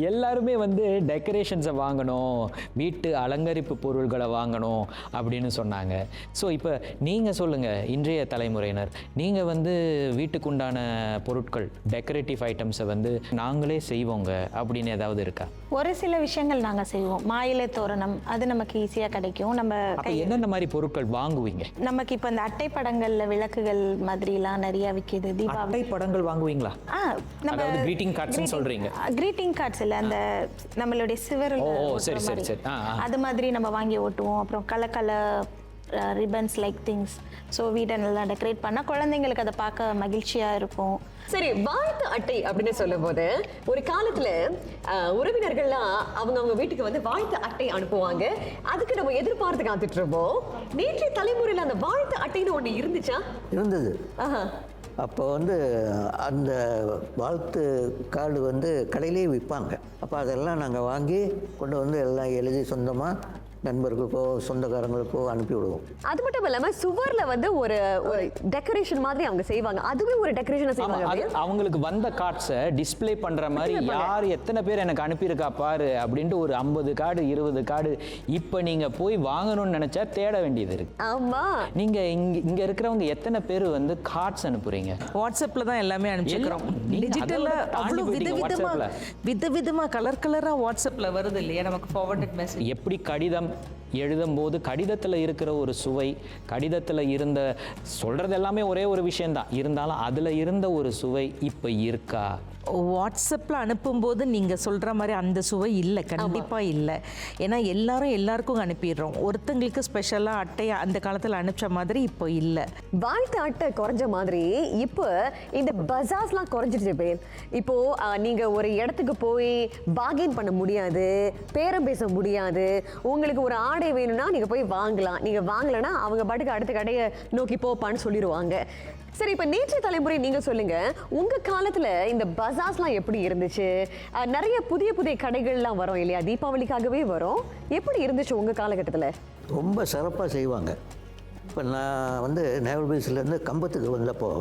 எல்லாருமே வந்து டெக்கரேஷன்ஸை வாங்கணும், வீட்டு அலங்கரிப்பு பொருள்களை வாங்கணும் அப்படின்னு சொன்னாங்க. ஸோ இப்போ நீங்கள் சொல்லுங்கள், இன்றைய தலைமுறையினர் நீங்கள் வந்து வீட்டுக்குண்டான பொருட்கள், டெக்கரேட்டிவ் ஐட்டம்ஸை வந்து நாங்களே செய்வோங்க அப்படின்னு ஏதாவது இருக்கா? ஒரு சில விஷயங்கள் நாங்கள் செய்வோம். மாயிலை தோரணம், அது நமக்கு ஈஸியாக கிடைக்கும். நம்ம என்னென்ன மாதிரி பொருட்கள் வாங்குவீங்க? நமக்கு இப்போ இந்த அட்டை படங்கள்ல விளக்குகள் மாதிரிலாம் நிறைய விற்கிது. தீபாவளி அட்டை படங்கள் வாங்குவீங்களா? நம்ம கிரீட்டிங் கார்ட்ஸ்னு சொல்றீங்க. கிரீட்டிங் கார்ட்ஸ் இல்லை, அந்த நம்மளுடைய சிவரில் சரி அது மாதிரி நம்ம வாங்கி ஓட்டுவோம். அப்புறம் colour ribbons like things. So வீட்டை நல்லா டெக்கரேட் பண்ணால் குழந்தைங்களுக்கு அதை பார்க்க மகிழ்ச்சியாக இருக்கும். சரி, வாழ்த்து அட்டை அப்படின்னு சொல்லும் போது ஒரு காலத்துல உறவினர்கள்லாம் அவங்க வீட்டுக்கு வந்து வாழ்த்து அட்டை அனுப்புவாங்க. அதுக்கு நம்ம எதிர்பார்த்து காத்துட்டு இருப்போம். நேற்றைய தலைமுறையில் அந்த வாழ்த்து அட்டைன்னு ஒன்று இருந்துச்சா? இருந்தது. அப்போ வந்து அந்த வாழ்த்து கார்டு வந்து கடையிலே விற்பாங்க. அப்போ அதெல்லாம் நாங்கள் வாங்கி கொண்டு வந்து எல்லாம் எழுதி சொந்தமாக நண்பர்களுக்கோ சொந்தக்காரங்களுக்கோ அனுப்பி விடுவோம். அது மட்டும் இல்லாம சுவர்ல வந்து ஒரு டெக்கரேஷன் மாதிரி அவங்க செய்வாங்க. அதுவே ஒரு டெக்கரேஷன் செய்வாங்க. அவங்களுக்கு வந்த கார்ட்ஸை டிஸ்ப்ளே பண்ற மாதிரி யார் எத்தனை பேர் எனக்கு அனுப்பியிருக்கா பாரு அப்படின்ட்டு ஒரு 50 கார்டு 20 கார்டு இப்போ நீங்க போய் வாங்கணும்னு நினைச்சா தேட வேண்டியது இருக்கு. ஆமா. நீங்க இங்க இருக்கிறவங்க எத்தனை பேர் வந்து கார்ட்ஸ் அனுப்புறீங்க? வாட்ஸ்அப்ல தான் எல்லாமே அனுப்பிச்சிக்கிறோம். டிஜிட்டல்ல அவ்வளவு விதவிதமா கலரா வாட்ஸ்அப்ல வருது இல்லையா நமக்கு ஃபார்வர்டட் மெசேஜ். எப்படி கடிதம் எழுதும்போது கடிதத்தில் இருக்கிற ஒரு சுவை, கடிதத்தில் இருந்த சொல்கிறது எல்லாமே ஒரே ஒரு விஷயந்தான், இருந்தாலும் அதில் இருந்த ஒரு சுவை இப்போ இருக்கா? வாட்ஸ்அப்பில் அனுப்பும்போது நீங்கள் சொல்கிற மாதிரி அந்த சுவை இல்லை, கண்டிப்பாக இல்லை. ஏன்னா எல்லாருக்கும் அனுப்பிடுறோம். ஒருத்தங்களுக்கு ஸ்பெஷலாக அட்டையை அந்த காலத்தில் அனுப்பிச்ச மாதிரி இப்போ இல்லை. வாழ்த்து அட்டை குறைஞ்ச மாதிரி இப்போ இந்த பஜார்ஸ்லாம் குறைஞ்சிருச்சு பேர். இப்போது நீங்கள் ஒரு இடத்துக்கு போய் பார்கெயின் பண்ண முடியாது, பேரம் பேச முடியாது. உங்களுக்கு ஒரு ஆடை வேணும்னா நீங்கள் போய் வாங்கலாம், நீங்கள் வாங்கலைன்னா அவங்க பாட்டுக்கு அடுத்த கடையை நோக்கி போப்பான்னு சொல்லிடுவாங்க. சரி, இப்போ நேற்று தலைமுறை நீங்கள் சொல்லுங்கள், உங்கள் காலத்தில் இந்த பஜார்ஸ்லாம் எப்படி இருந்துச்சு? நிறைய புதிய கடைகள்லாம் வரும் இல்லையா, தீபாவளிக்காகவே வரும். எப்படி இருந்துச்சு உங்கள் காலகட்டத்தில்? ரொம்ப சிறப்பாக செய்வாங்க. இப்போ நான் வந்து நேவல் பீச்லேருந்து கம்பத்துக்கு வந்தப்போ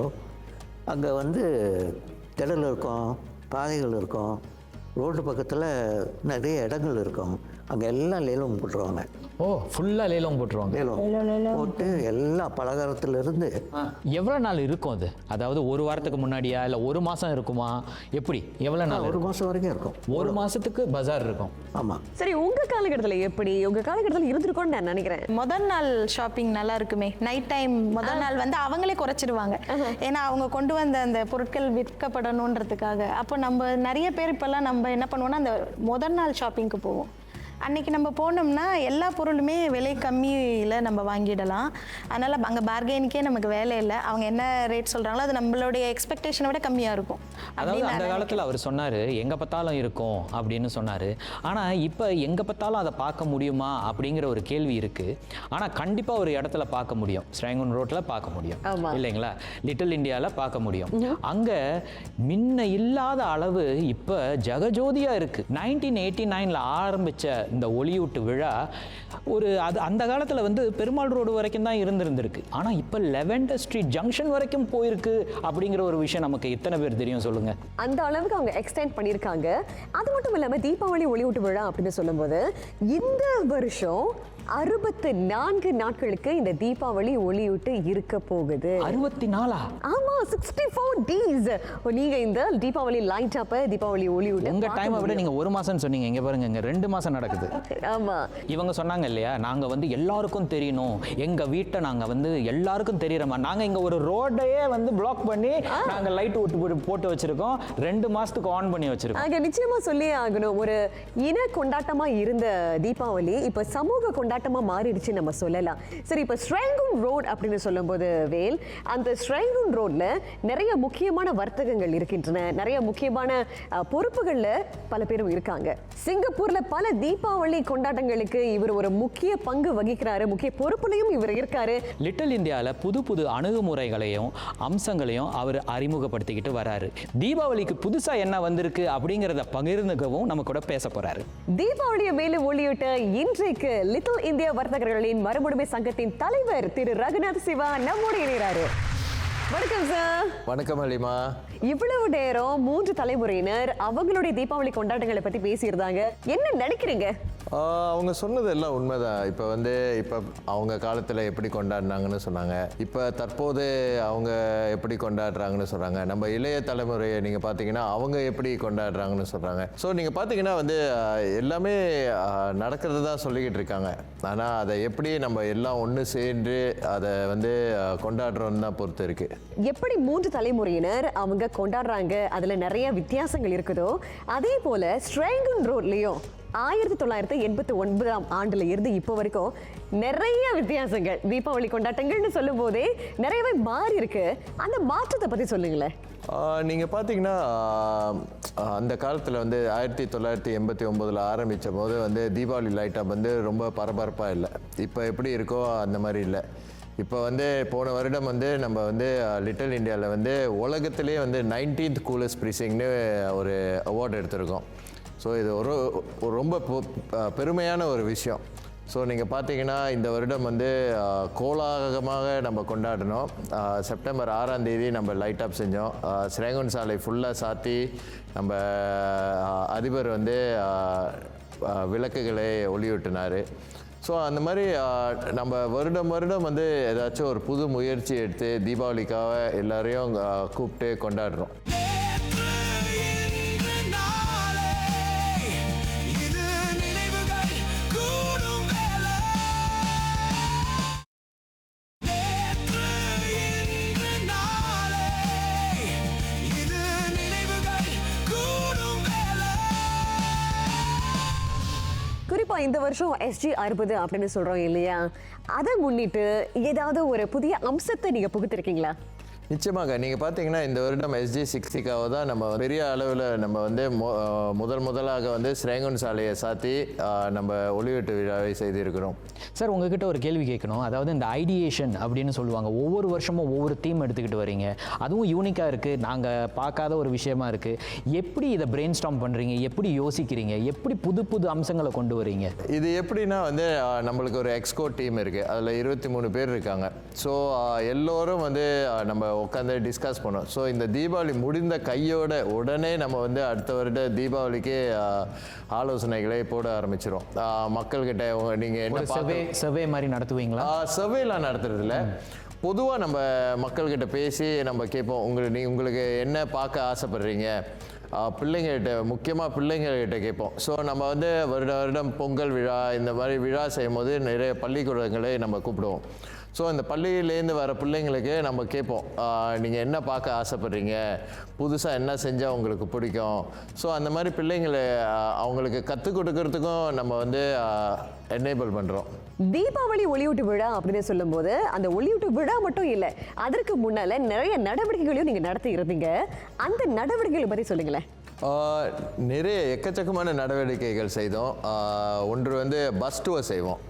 அங்கே வந்து திடல் இருக்கும், பாதைகள் இருக்கும், ரோடு பக்கத்தில் நிறைய இடங்கள் இருக்கும். அங்கே எல்லாம் லேலம் போட்டுருவாங்க. ஓ, ஃபுல்லாக லேலம் போட்டுருவாங்க. லேலம் போட்டு எல்லா பலகாரத்துலேருந்து. எவ்வளோ நாள் இருக்கும் அது? அதாவது ஒரு வாரத்துக்கு முன்னாடியா இல்லை ஒரு மாதம் இருக்குமா? எப்படி எவ்வளோ நாள்? ஒரு மாதம் வரைக்கும் இருக்கும். ஒரு மாதத்துக்கு பஜார் இருக்கும். ஆமாம். சரி, உங்கள் காலகட்டத்தில் எப்படி? உங்கள் காலகட்டத்தில் இருந்திருக்கோன்னு நான் நினைக்கிறேன். முதல் நாள் ஷாப்பிங் நல்லா இருக்குமே. நைட் டைம் முதல் நாள் வந்து அவங்களே குறைச்சிடுவாங்க. ஏன்னா அவங்க கொண்டு வந்த அந்த பொருட்கள் விற்கப்படணுன்றதுக்காக. அப்போ நம்ம நிறைய பேர் இப்போல்லாம் நம்ம என்ன பண்ணுவோம்னா அந்த முதல் நாள் ஷாப்பிங்க்கு போவோம். அன்றைக்கி நம்ம போனோம்னா எல்லா பொருளுமே விலை கம்மியில் நம்ம வாங்கிடலாம். அதனால் அங்கே பார்கெயினுக்கே நமக்கு வேலை இல்லை. அவங்க என்ன ரேட் சொல்கிறாங்களோ அது நம்மளுடைய எக்ஸ்பெக்டேஷனை விட கம்மியாக இருக்கும். அதாவது அந்த காலத்தில் அவர் சொன்னார் எங்கே பார்த்தாலும் இருக்கும் அப்படின்னு சொன்னார். ஆனால் இப்போ எங்கே பார்த்தாலும் அதை பார்க்க முடியுமா அப்படிங்கிற ஒரு கேள்வி இருக்குது. ஆனால் கண்டிப்பாக ஒரு இடத்துல பார்க்க முடியும். ஸ்ரேங்கன் ரோட்டில் பார்க்க முடியும் இல்லைங்களா, லிட்டில் இந்தியாவில் பார்க்க முடியும். அங்கே முன்ன இல்லாத அளவு இப்போ ஜெகஜோதியாக இருக்குது. 1989 ஆரம்பித்த இந்த ஒளியூட்டு விழா அது அந்த காலத்தில் வந்து பெருமாள் ரோடு வரைக்கும் தான் இருந்திருக்கு. ஆனால் இப்போ லெவெண்டர் ஸ்ட்ரீட் ஜங்ஷன் வரைக்கும் போயிருக்கு அப்படிங்கிற ஒரு விஷயம் நமக்கு எத்தனை பேர் தெரியும் சொல்லுங்க? அந்த அளவுக்கு அவங்க எக்ஸ்டெண்ட் பண்ணியிருக்காங்க. அது மட்டும் இல்லாமல் தீபாவளி ஒளியூட்டு விழா அப்படின்னு சொல்லும்போது இந்த வருஷம் 64 நாட்களுக்கு இந்த தீபாவளி ஒளியூட்டு இருக்க போகுது. 64? ஆமா, 64 days. நீங்க இந்த தீபாவளி லைட் அப், தீபாவளி ஒளியூட்டு உங்க டைமை விட நீங்க ஒரு மாசம் சொன்னீங்க. இங்க பாருங்க, இங்க 2 மாசம் நடக்குது. ஆமா. இவங்க சொன்னாங்க இல்லையா, நாங்க வந்து எல்லாருக்கும் தெரியணும், எங்க வீட்டை நாங்க வந்து எல்லாருக்கும் தெரியற மாதிரி நாங்க இங்க ஒரு ரோடையே வந்து பிளாக் பண்ணி நாங்க லைட் போட்டு வச்சிருக்கோம். 2 மாசத்துக்கு ஆன் பண்ணி வச்சிருக்கோம். அங்க நிச்சயமா சொல்லியே ஆகணும், ஒரு இன கொண்டாட்டமா இருந்த தீபாவளி இப்ப சமூக கொண்டாட்டமா மாறிடுச்சு நம்ம சொல்லலாம். சரி, இப்ப ஸ்ரேங்கன் ரோட் அப்படின்னு சொல்லும்போது வேல், அந்த ஸ்ரேங்கன் ரோட்ல நிறைய முக்கியமான வர்த்தகங்கள் இருக்கின்றன, நிறைய முக்கியமான பொறுப்புகள்ல பல பேரும் இருக்காங்க. சிங்கப்பூர்ல பல தீபாவளி கொண்டாட்டங்களுக்கு இவர் ஒரு முக்கிய பங்கு வகிக்கிறாரு, முக்கிய பொறுப்புலையும் இவர் இருக்காரு. லிட்டில் இந்தியாவில் புது அணுகுமுறைகளையும் அம்சங்களையும் அவர் அறிமுகப்படுத்திக்கிட்டு வராரு. தீபாவளிக்கு புதுசா என்ன வந்திருக்கு அப்படிங்கிறத பகிர்ந்துக்கவும் நம்ம கூட பேச போறாரு. தீபாவளியை மேலும் ஒளியிட்ட இன்றைக்கு லிட்டில் இந்தியா வர்த்தகர்களின் மறுபடிமை சங்கத்தின் தலைவர் திரு ரகுநாத் சிவா நம்மோடு இணைகிறாரு. வணக்கம் சார். வணக்கம் அலிமா. இவ்வளவு நேரம் 3 தலைமுறையினர் அவங்களுடைய தீபாவளி கொண்டாட்டங்களை பத்தி பேசியிருந்தாங்க. என்ன நினைக்கிறீங்க? அவங்க சொன்னது எல்லாம் உண்மைதான். இப்போ அவங்க காலத்தில் எப்படி கொண்டாடினாங்கன்னு சொன்னாங்க, இப்போ தற்போது அவங்க எப்படி கொண்டாடுறாங்கன்னு சொல்கிறாங்க. நம்ம இளைய தலைமுறையை நீங்கள் பார்த்தீங்கன்னா அவங்க எப்படி கொண்டாடுறாங்கன்னு சொல்கிறாங்க. ஸோ நீங்கள் பார்த்தீங்கன்னா எல்லாமே நடக்கிறது தான் சொல்லிக்கிட்டு இருக்காங்க. ஆனால் அதை எப்படி நம்ம எல்லாம் ஒன்று சேர்ந்து அதை கொண்டாடுறோன்னு தான் பொறுத்து இருக்குது. எப்படி 3 தலைமுறையினர் அவங்க கொண்டாடுறாங்க, அதில் நிறைய வித்தியாசங்கள் இருக்குதோ அதே போல் ஸ்ரேங்கன் ரோட்லேயும் 1989 ஆண்டுல இருந்து இப்போ வரைக்கும் நிறைய வித்தியாசங்கள், தீபாவளி கொண்டாட்டங்கள்னு சொல்லும் போதே நிறையவே மாறி இருக்கு. அந்த மாற்றத்தை பற்றி சொல்லுங்களேன். நீங்கள் பார்த்தீங்கன்னா அந்த காலத்தில் 1989 ஆரம்பித்த போது தீபாவளி லைட்டாக ரொம்ப பரபரப்பாக இல்லை. இப்போ எப்படி இருக்கோ அந்த மாதிரி இல்லை. இப்போ போன வருடம் நம்ம லிட்டில் இந்தியாவில் உலகத்திலே 19th கூலஸ்ட் ப்ரீசிங்னு ஒரு அவார்டு எடுத்திருக்கோம். ஸோ இது ரொம்ப பெருமையான ஒரு விஷயம். ஸோ நீங்கள் பார்த்தீங்கன்னா இந்த வருடம் வந்து கோலாகலமாக நம்ம கொண்டாடினோம். செப்டம்பர் 6ஆம் தேதி நம்ம லைட் அப் செஞ்சோம். ஸ்ரேங்கன் சாலை ஃபுல்லாக சாத்தி நம்ம அதிபர் வந்து விளக்குகளை ஒளியூட்டினார். ஸோ அந்த மாதிரி நம்ம வருடம் வந்து ஏதாச்சும் ஒரு புது முயற்சி எடுத்து தீபாவளிக்காக எல்லாரையும் கூப்பிட்டு கொண்டாடுறோம். குறிப்பா இந்த வருஷம் SG 60 அப்படின்னு சொல்றோம் இல்லையா, அதை முன்னிட்டு ஏதாவது ஒரு புதிய அம்சத்தை நீங்க புகுத்திருக்கீங்களா? நிச்சயமாக நீங்கள் பார்த்தீங்கன்னா இந்த வருடம் SG 60க்காக தான் நம்ம பெரிய அளவில் நம்ம வந்து முதலாக வந்து ஸ்ரேங்கன் சாலையை சாத்தி நம்ம ஒளியூட்டு விழாவை செய்திருக்கிறோம். சார் உங்ககிட்ட ஒரு கேள்வி கேட்கணும். அதாவது இந்த ஐடியேஷன் அப்படின்னு சொல்லுவாங்க, ஒவ்வொரு வருஷமும் ஒவ்வொரு தீம் எடுத்துக்கிட்டு வரீங்க, அதுவும் யூனிக்காக இருக்குது, நாங்கள் பார்க்காத ஒரு விஷயமா இருக்குது. எப்படி இதை பிரெயின் ஸ்டார்ம் பண்ணுறீங்க, எப்படி யோசிக்கிறீங்க, எப்படி புது புது அம்சங்களை கொண்டு வரீங்க? இது எப்படின்னா வந்து நம்மளுக்கு ஒரு எக்ஸ்கோ டீம் இருக்குது, அதில் 23 பேர் இருக்காங்க. ஸோ எல்லோரும் வந்து நம்ம உட்காந்து டிஸ்கஸ் பண்ணோம். ஸோ இந்த தீபாவளி முடிந்த கையோட உடனே நம்ம வந்து அடுத்த வருட தீபாவளிக்கு ஆலோசனைகளை போட ஆரம்பிச்சிடும். மக்கள்கிட்ட நீங்கள் என்ன சர்வே மாதிரி நடத்துவீங்களா? சர்வேலாம் நடத்துறதில்ல, பொதுவாக நம்ம மக்கள்கிட்ட பேசி நம்ம கேட்போம், உங்களுக்கு என்ன பார்க்க ஆசைப்படுறீங்க, பிள்ளைங்கள்கிட்ட முக்கியமாக பிள்ளைங்கள்கிட்ட கேட்போம். ஸோ நம்ம வந்து வருடம் பொங்கல் விழா இந்த மாதிரி விழா செய்யும் போது நிறைய பள்ளிக்கூடங்களை நம்ம கூப்பிடுவோம். ஸோ இந்த பள்ளியிலேருந்து வர பிள்ளைங்களுக்கு நம்ம கேட்போம், நீங்கள் என்ன பார்க்க ஆசைப்படுறீங்க, புதுசாக என்ன செஞ்சால் உங்களுக்கு பிடிக்கும். ஸோ அந்த மாதிரி பிள்ளைங்களை அவங்களுக்கு கற்றுக் கொடுக்கறதுக்கும் நம்ம வந்து எனேபிள் பண்ணுறோம். தீபாவளி ஒளியூட்டு விழா அப்படின்னு சொல்லும்போது அந்த ஒளியூட்டு விழா மட்டும் இல்லை, அதற்கு முன்னால நிறைய நடவடிக்கைகளையும் நீங்கள் நடத்தி இருந்தீங்க. அந்த நடவடிக்கைகளை பற்றி சொல்லுங்களேன். நிறைய எக்கச்சக்கமான நடவடிக்கைகள் செய்தோம். ஒன்று வந்து பஸ் டூர் செய்வோம்.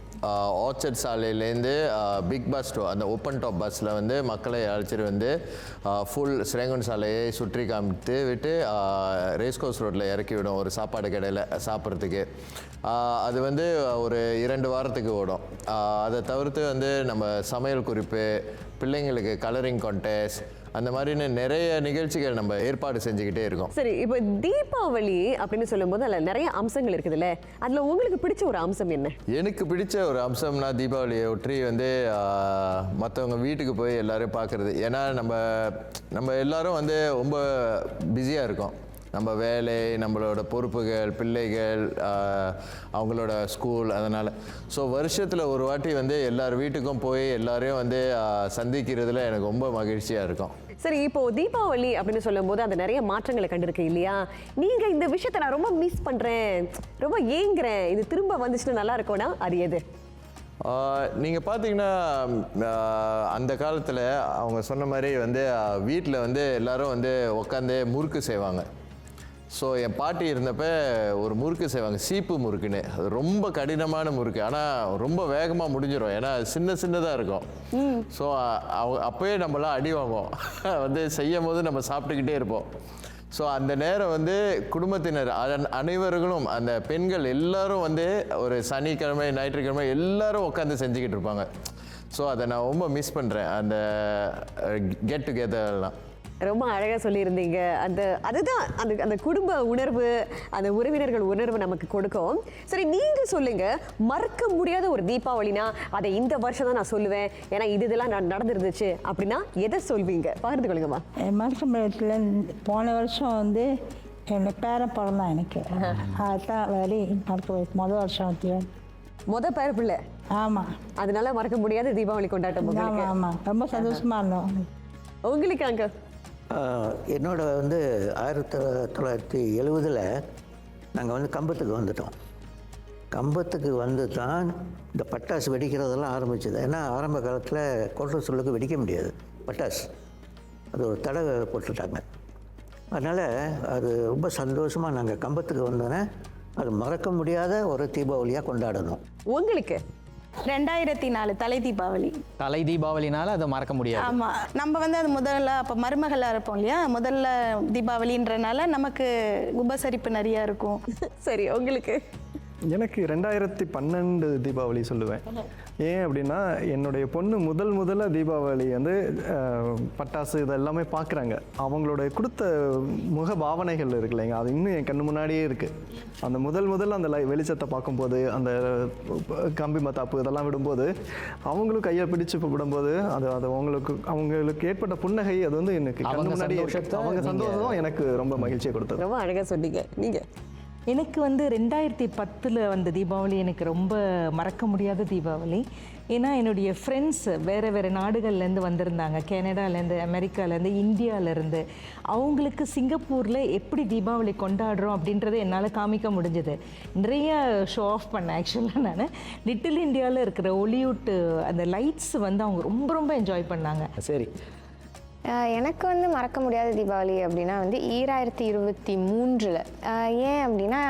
ஆர்ச்சர்ட் சாலையிலேருந்து பிக் பஸ் டூர், அந்த ஓப்பன் டாப் பஸ்ஸில் வந்து மக்களை அழைச்சிட்டு வந்து ஃபுல் ஸ்ரேங்கன் சாலையை சுற்றி காமித்து விட்டு ரேஸ்கோர்ஸ் ரோட்டில் இறக்கி விடும் ஒரு சாப்பாடு கடையில் சாப்பிட்றதுக்கு. அது வந்து ஒரு 2 வாரத்துக்கு ஓடும். அதை தவிர்த்து வந்து நம்ம சமையல் குறிப்பு, பிள்ளைங்களுக்கு கலரிங் கான்டெஸ்ட், அந்த மாதிரின்னு நிறைய நிகழ்ச்சிகள் நம்ம ஏற்பாடு செஞ்சுக்கிட்டே இருக்கோம். சரி, இப்போ தீபாவளி அப்படின்னு சொல்லும்போது அதில் நிறைய அம்சங்கள் இருக்குதுல்ல, அதில் உங்களுக்கு பிடிச்ச ஒரு அம்சம் என்ன? எனக்கு பிடிச்ச ஒரு அம்சம்னா தீபாவளியை ஒற்றி வந்து மற்றவங்க வீட்டுக்கு போய் எல்லாரையும் பார்க்குறது. ஏன்னா நம்ம எல்லாரும் வந்து ரொம்ப பிஸியாக இருக்கோம். நம்ம வேலை, நம்மளோட பொறுப்புகள், பிள்ளைகள், அவங்களோட ஸ்கூல், அதனால் ஸோ வருஷத்தில் ஒரு வாட்டி வந்து எல்லார் வீட்டுக்கும் போய் எல்லாரையும் வந்து சந்திக்கிறதுல எனக்கு ரொம்ப மகிழ்ச்சியாக இருக்கும். சரி, இப்போ தீபாவளி அப்படின்னு சொல்லும் போது அந்த நிறைய மாற்றங்களை கண்டிருக்கு இல்லையா, நீங்க இந்த விஷயத்தை நான் ரொம்ப மிஸ் பண்றேன், ரொம்ப ஏங்குறேன், இது திரும்ப வந்துச்சுன்னா நல்லா இருக்கும்னா அது எது? நீங்கள் பார்த்தீங்கன்னா அந்த காலத்தில் அவங்க சொன்ன மாதிரி வந்து வீட்டில் வந்து எல்லாரும் வந்து உட்காந்து முறுக்கு செய்வாங்க. ஸோ என் பாட்டி இருந்தப்போ ஒரு முறுக்கு செய்வாங்க, சீப்பு முறுக்குன்னு. அது ரொம்ப கடினமான முறுக்கு, ஆனால் ரொம்ப வேகமாக முடிஞ்சிடும், ஏன்னா சின்னதாக இருக்கும். ஸோ அப்போயே நம்மளாம் அடி வாங்குவோம் வந்து செய்யும் போது நம்ம சாப்பிட்டுக்கிட்டே இருப்போம். ஸோ அந்த நேரம் வந்து குடும்பத்தினர் அனைவர்களும், அந்த பெண்கள் எல்லாரும் வந்து ஒரு சனிக்கிழமை ஞாயிற்றுக்கிழமை எல்லாரும் உட்காந்து செஞ்சுக்கிட்டு இருப்பாங்க. ஸோ அதை நான் ரொம்ப மிஸ் பண்ணுறேன், அந்த கெட் டுகெதர்லாம். ரொம்ப அழகாக சொல்லியிருந்தீங்க. அதுதான் அந்த குடும்ப உணர்வு, அந்த உறவினர்கள் உணர்வு நமக்கு கொடுக்கும். சரி, நீங்கள் சொல்லுங்கள், மறக்க முடியாத ஒரு தீபாவளினா அதை இந்த வருஷம் தான் நான் சொல்லுவேன், ஏன்னா இதெல்லாம் நான் நடந்துருந்துச்சு அப்படின்னா எதை சொல்வீங்க? பகிர்ந்து கொள்ளுங்கம்மா. மறக்க முடியாதுல போன வருஷம் வந்து என்னோட பேரன் பிறந்தான் எனக்கு, அதுதான் வெரி முதல் வருஷம் மொதல் பேர பிள்ளை. ஆமாம், அதனால மறக்க முடியாத தீபாவளி கொண்டாட்டம். ஆமாம், ரொம்ப சந்தோஷமாக இருந்தோம். உங்களுக்கு அங்கே என்னோட வந்து 1970 நாங்கள் வந்து கம்பத்துக்கு வந்துட்டோம். கம்பத்துக்கு வந்து தான் இந்த பட்டாசு வெடிக்கிறதெல்லாம் ஆரம்பிச்சது. ஏன்னா ஆரம்ப காலத்தில் கோட்டர் சொல்லுக்கு வெடிக்க முடியாது பட்டாசு, அது ஒரு தடை போட்டுட்டாங்க. அதனால் அது ரொம்ப சந்தோஷமாக நாங்கள் கம்பத்துக்கு வந்தோன்னே அது மறக்க முடியாத ஒரு தீபாவளியாக கொண்டாடணும். உங்களுக்கு 2004 தலை தீபாவளினால அதை மறக்க முடியாது. ஆமாம், நம்ம வந்து அது முதல்ல அப்போ மருமகளாக இருப்போம் இல்லையா, முதல்ல தீபாவளின்றனால நமக்கு உபசரிப்பு நிறையா இருக்கும். சரி, உங்களுக்கு எனக்கு 2012 தீபாவளி சொல்லுவேன். ஏன் அப்படின்னா என்னுடைய பொண்ணு முதல்ல தீபாவளி வந்து பட்டாசு இதெல்லாமே பார்க்குறாங்க. அவங்களோட கொடுத்த முக பாவனைகள் இருக்கு இல்லைங்க, அது இன்னும் என் கண்ணு முன்னாடியே இருக்குது. அந்த முதல்ல அந்த வெளிச்சத்தை பார்க்கும்போது, அந்த கம்பி மத்தாப்பு இதெல்லாம் விடும்போது, அவங்களும் கையை பிடிச்சு விடும்போது அது அவங்களுக்கு ஏற்பட்ட புன்னகை, அது வந்து எனக்கு கண்ணு முன்னாடியே இருக்கு. அவங்க சந்தோஷம் எனக்கு ரொம்ப மகிழ்ச்சியை கொடுத்தது. ரொம்ப அழகாக சொன்னீங்க. நீங்கள்? எனக்கு வந்து 2010 வந்த தீபாவளி எனக்கு ரொம்ப மறக்க முடியாத தீபாவளி. ஏன்னா என்னுடைய ஃப்ரெண்ட்ஸ் வேறு நாடுகள்லேருந்து வந்திருந்தாங்க, கனடாலேருந்து, அமெரிக்காலேருந்து, இந்தியாவிலேருந்து. அவங்களுக்கு சிங்கப்பூரில் எப்படி தீபாவளி கொண்டாடுறோம் அப்படின்றத என்னால் காமிக்க முடிஞ்சது. நிறைய ஷோ ஆஃப் பண்ணேன். ஆக்சுவலாக நான் லிட்டில் இந்தியாவில் இருக்கிற ஒலிவுட் அந்த லைட்ஸ் வந்து அவங்க ரொம்ப என்ஜாய் பண்ணாங்க. சரி, எனக்கு வந்து மறக்க முடியாத தீபாவளி அப்படின்னா வந்து 2023 ஏன் அப்படின்னா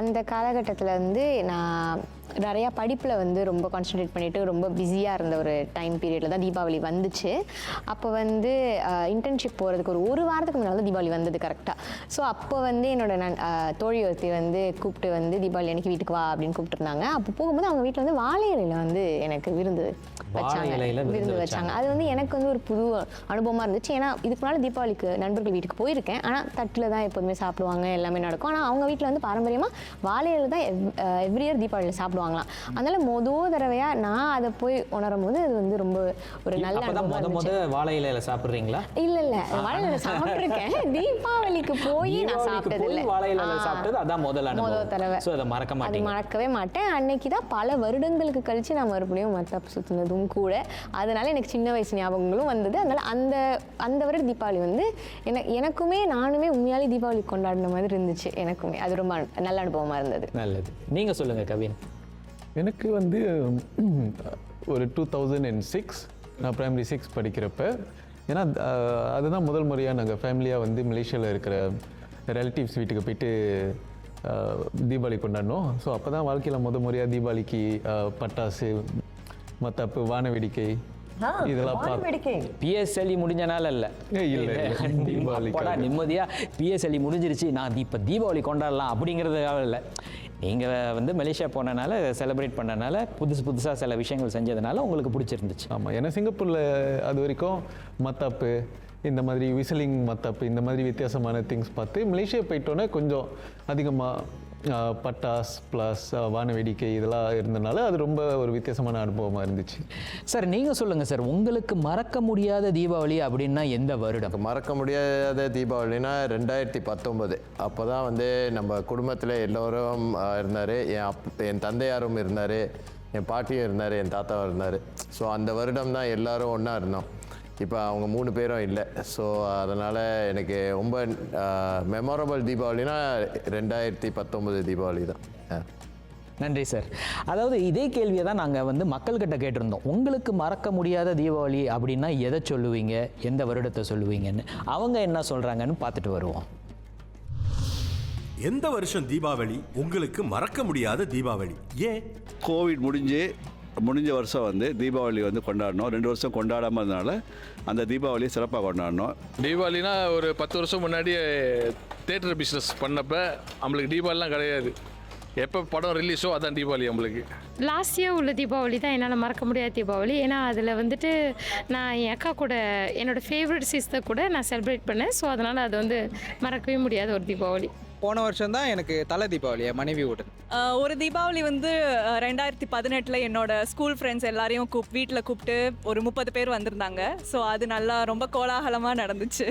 அந்த காலகட்டத்தில் வந்து நான் நிறையா படிப்பில் வந்து ரொம்ப கான்சன்ட்ரேட் பண்ணிவிட்டு ரொம்ப பிஸியாக இருந்த ஒரு டைம் பீரியடில் தான் தீபாவளி வந்துச்சு. அப்போ வந்து இன்டர்ன்ஷிப் போகிறதுக்கு ஒரு வாரத்துக்கு முன்னால் தான் தீபாவளி வந்தது கரெக்டாக. ஸோ அப்போ வந்து என்னோட தோழி ஒருத்தி வந்து கூப்பிட்டு வந்து தீபாவளி அன்றைக்கி வீட்டுக்கு வா அப்படின்னு கூப்பிட்டுருந்தாங்க. அப்போ போகும்போது அவங்க வீட்டில் வந்து வாழை இலையில் வந்து எனக்கு விருந்து வச்சாங்க. அது வந்து எனக்கு வந்து ஒரு புது அனுபவமாக இருந்துச்சு. ஏன்னா இதுக்கு முன்னால் தீபாவளிக்கு நண்பர்கள் வீட்டுக்கு போயிருக்கேன், ஆனால் தட்டில் தான் எப்போதுமே சாப்பிடுவாங்க, எல்லாமே நடக்கும். ஆனால் அவங்க வீட்டில் வந்து பாரம்பரியமாக வாழை இலையில் தான் எவ்ரி இயர் தீபாவளியில் சாப்பிடுவாங்களாம். அதனால மொதல் தடவையா நான் அதை போய் உணரும் போது அது வந்து ரொம்ப ஒரு நல்ல அனுபவம். வாழை இலையில சாப்பிடுறீங்களா? இல்ல வாழை இலையில சாப்பிட்டுருக்கேன். தீபாவளிக்கு போய் நான் சாப்பிட்டது இல்லை. வாழை இலையில சாப்பிட்டது அதான் முதல் தடவை. சோ அதை மறக்கவே மாட்டேன். அன்னைக்கு தான் பல வருடங்களுக்கு கழிச்சு நான் மறுபடியும் மத்தாப்பு சுத்தினதும் கூட. அதனால எனக்கு சின்ன வயசு ஞாபகங்களும் வந்தது. அதனால அந்த வருட தீபாவளி வந்து எனக்குமே நானுமே உண்மையாலே தீபாவளி கொண்டாடின மாதிரி இருந்துச்சு. எனக்குமே அது ரொம்ப நல்ல அனுபவமா இருந்தது. நல்லது. நீங்க சொல்லுங்க கவின். எனக்கு வந்து ஒரு 2006 நான் பிரைமரி 6 படிக்கிறப்ப, ஏன்னா அதுதான் முதல் முறையாக நாங்கள் ஃபேமிலியாக வந்து மலேசியாவில் இருக்கிற ரிலேட்டிவ்ஸ் வீட்டுக்கு போயிட்டு தீபாவளி கொண்டாடினோம். ஸோ அப்போ தான் வாழ்க்கையில் முறையாக தீபாவளிக்கு பட்டாசு, மத்தாப்பு, வான வேடிக்கை இதெல்லாம் பிஎஸ்எல்இ முடிஞ்ச நாள் இல்லை தீபாவளி நிம்மதியா பிஎஸ்எல்இ முடிஞ்சிருச்சு, நான் இப்போ தீபாவளி கொண்டாடலாம் அப்படிங்கிறதுக்காக இல்லை. நீங்கள் வந்து மலேசியா போனனால, செலிப்ரேட் பண்ணனால, புதுசாக சில விஷயங்கள் செஞ்சதுனால உங்களுக்கு பிடிச்சிருந்துச்சு. ஆமாம், ஏன்னா சிங்கப்பூரில் அது வரைக்கும் மத்தாப்பு, இந்த மாதிரி விசிலிங் மத்தாப்பு, இந்த மாதிரி வித்தியாசமான திங்ஸ் பார்த்து மலேசியா போயிட்டோன்னே கொஞ்சம் அதிகமாக பட்டாஸ் ப்ளஸ் வான வேடிக்கை இதெல்லாம் இருந்தனால அது ரொம்ப ஒரு வித்தியாசமான அனுபவமாக இருந்துச்சு. சார் நீங்கள் சொல்லுங்கள் சார், உங்களுக்கு மறக்க முடியாத தீபாவளி அப்படின்னா எந்த வருடம்? மறக்க முடியாத தீபாவளினா 2019. அப்போ தான் வந்து நம்ம குடும்பத்தில் எல்லோரும் இருந்தார். என் தந்தையாரும் இருந்தார், என் பாட்டியும் இருந்தார், என் தாத்தாவும் இருந்தார். ஸோ அந்த வருடம் தான் எல்லோரும் ஒன்றா இருந்தோம். இப்போ அவங்க 3 பேரும் இல்லை. ஸோ அதனால் எனக்கு ரொம்ப மெமரபிள் தீபாவளினா 2019 தீபாவளி தான். நன்றி சார். அதாவது இதே கேள்வியை தான் நாங்கள் வந்து மக்கள்கிட்ட கேட்டிருந்தோம். உங்களுக்கு மறக்க முடியாத தீபாவளி அப்படின்னா எதை சொல்லுவீங்க, எந்த வருடத்தை சொல்லுவீங்கன்னு. அவங்க என்ன சொல்கிறாங்கன்னு பார்த்துட்டு வருவோம். எந்த வருஷம் தீபாவளி உங்களுக்கு மறக்க முடியாத தீபாவளி? ஏன்? கோவிட் முடிஞ்ச வருஷம் வந்து தீபாவளி வந்து கொண்டாடினோம். 2 வருஷம் கொண்டாடாமல் இருந்தனால அந்த தீபாவளியை சிறப்பாக கொண்டாடினோம். தீபாவளினா ஒரு 10 வருஷம் முன்னாடியே தேட்டர் பிஸ்னஸ் பண்ணப்போ நம்மளுக்கு தீபாவளிலாம் கிடையாது. எப்போ படம் ரிலீஸோ அதான் தீபாவளி நம்மளுக்கு. லாஸ்ட் இயர் உள்ள தீபாவளி தான் என்னால் மறக்க முடியாத தீபாவளி. ஏன்னா அதில் வந்துட்டு நான் என் அக்கா கூட என்னோடய ஃபேவரட் சிஸ்டர் கூட நான் செலிப்ரேட் பண்ணேன். ஸோ அதனால் அது வந்து மறக்கவே முடியாத ஒரு தீபாவளி. போன வருஷம் தான் எனக்கு தலை தீபாவளி மனைவியோட. ஒரு தீபாவளி வந்து 2018 என்னோட ஸ்கூல் ஃப்ரெண்ட்ஸ் எல்லாரையும் வீட்டில் கூப்பிட்டு ஒரு 30 பேர் வந்திருந்தாங்க. ஸோ அது நல்லா ரொம்ப கோலாகலமாக நடந்துச்சு.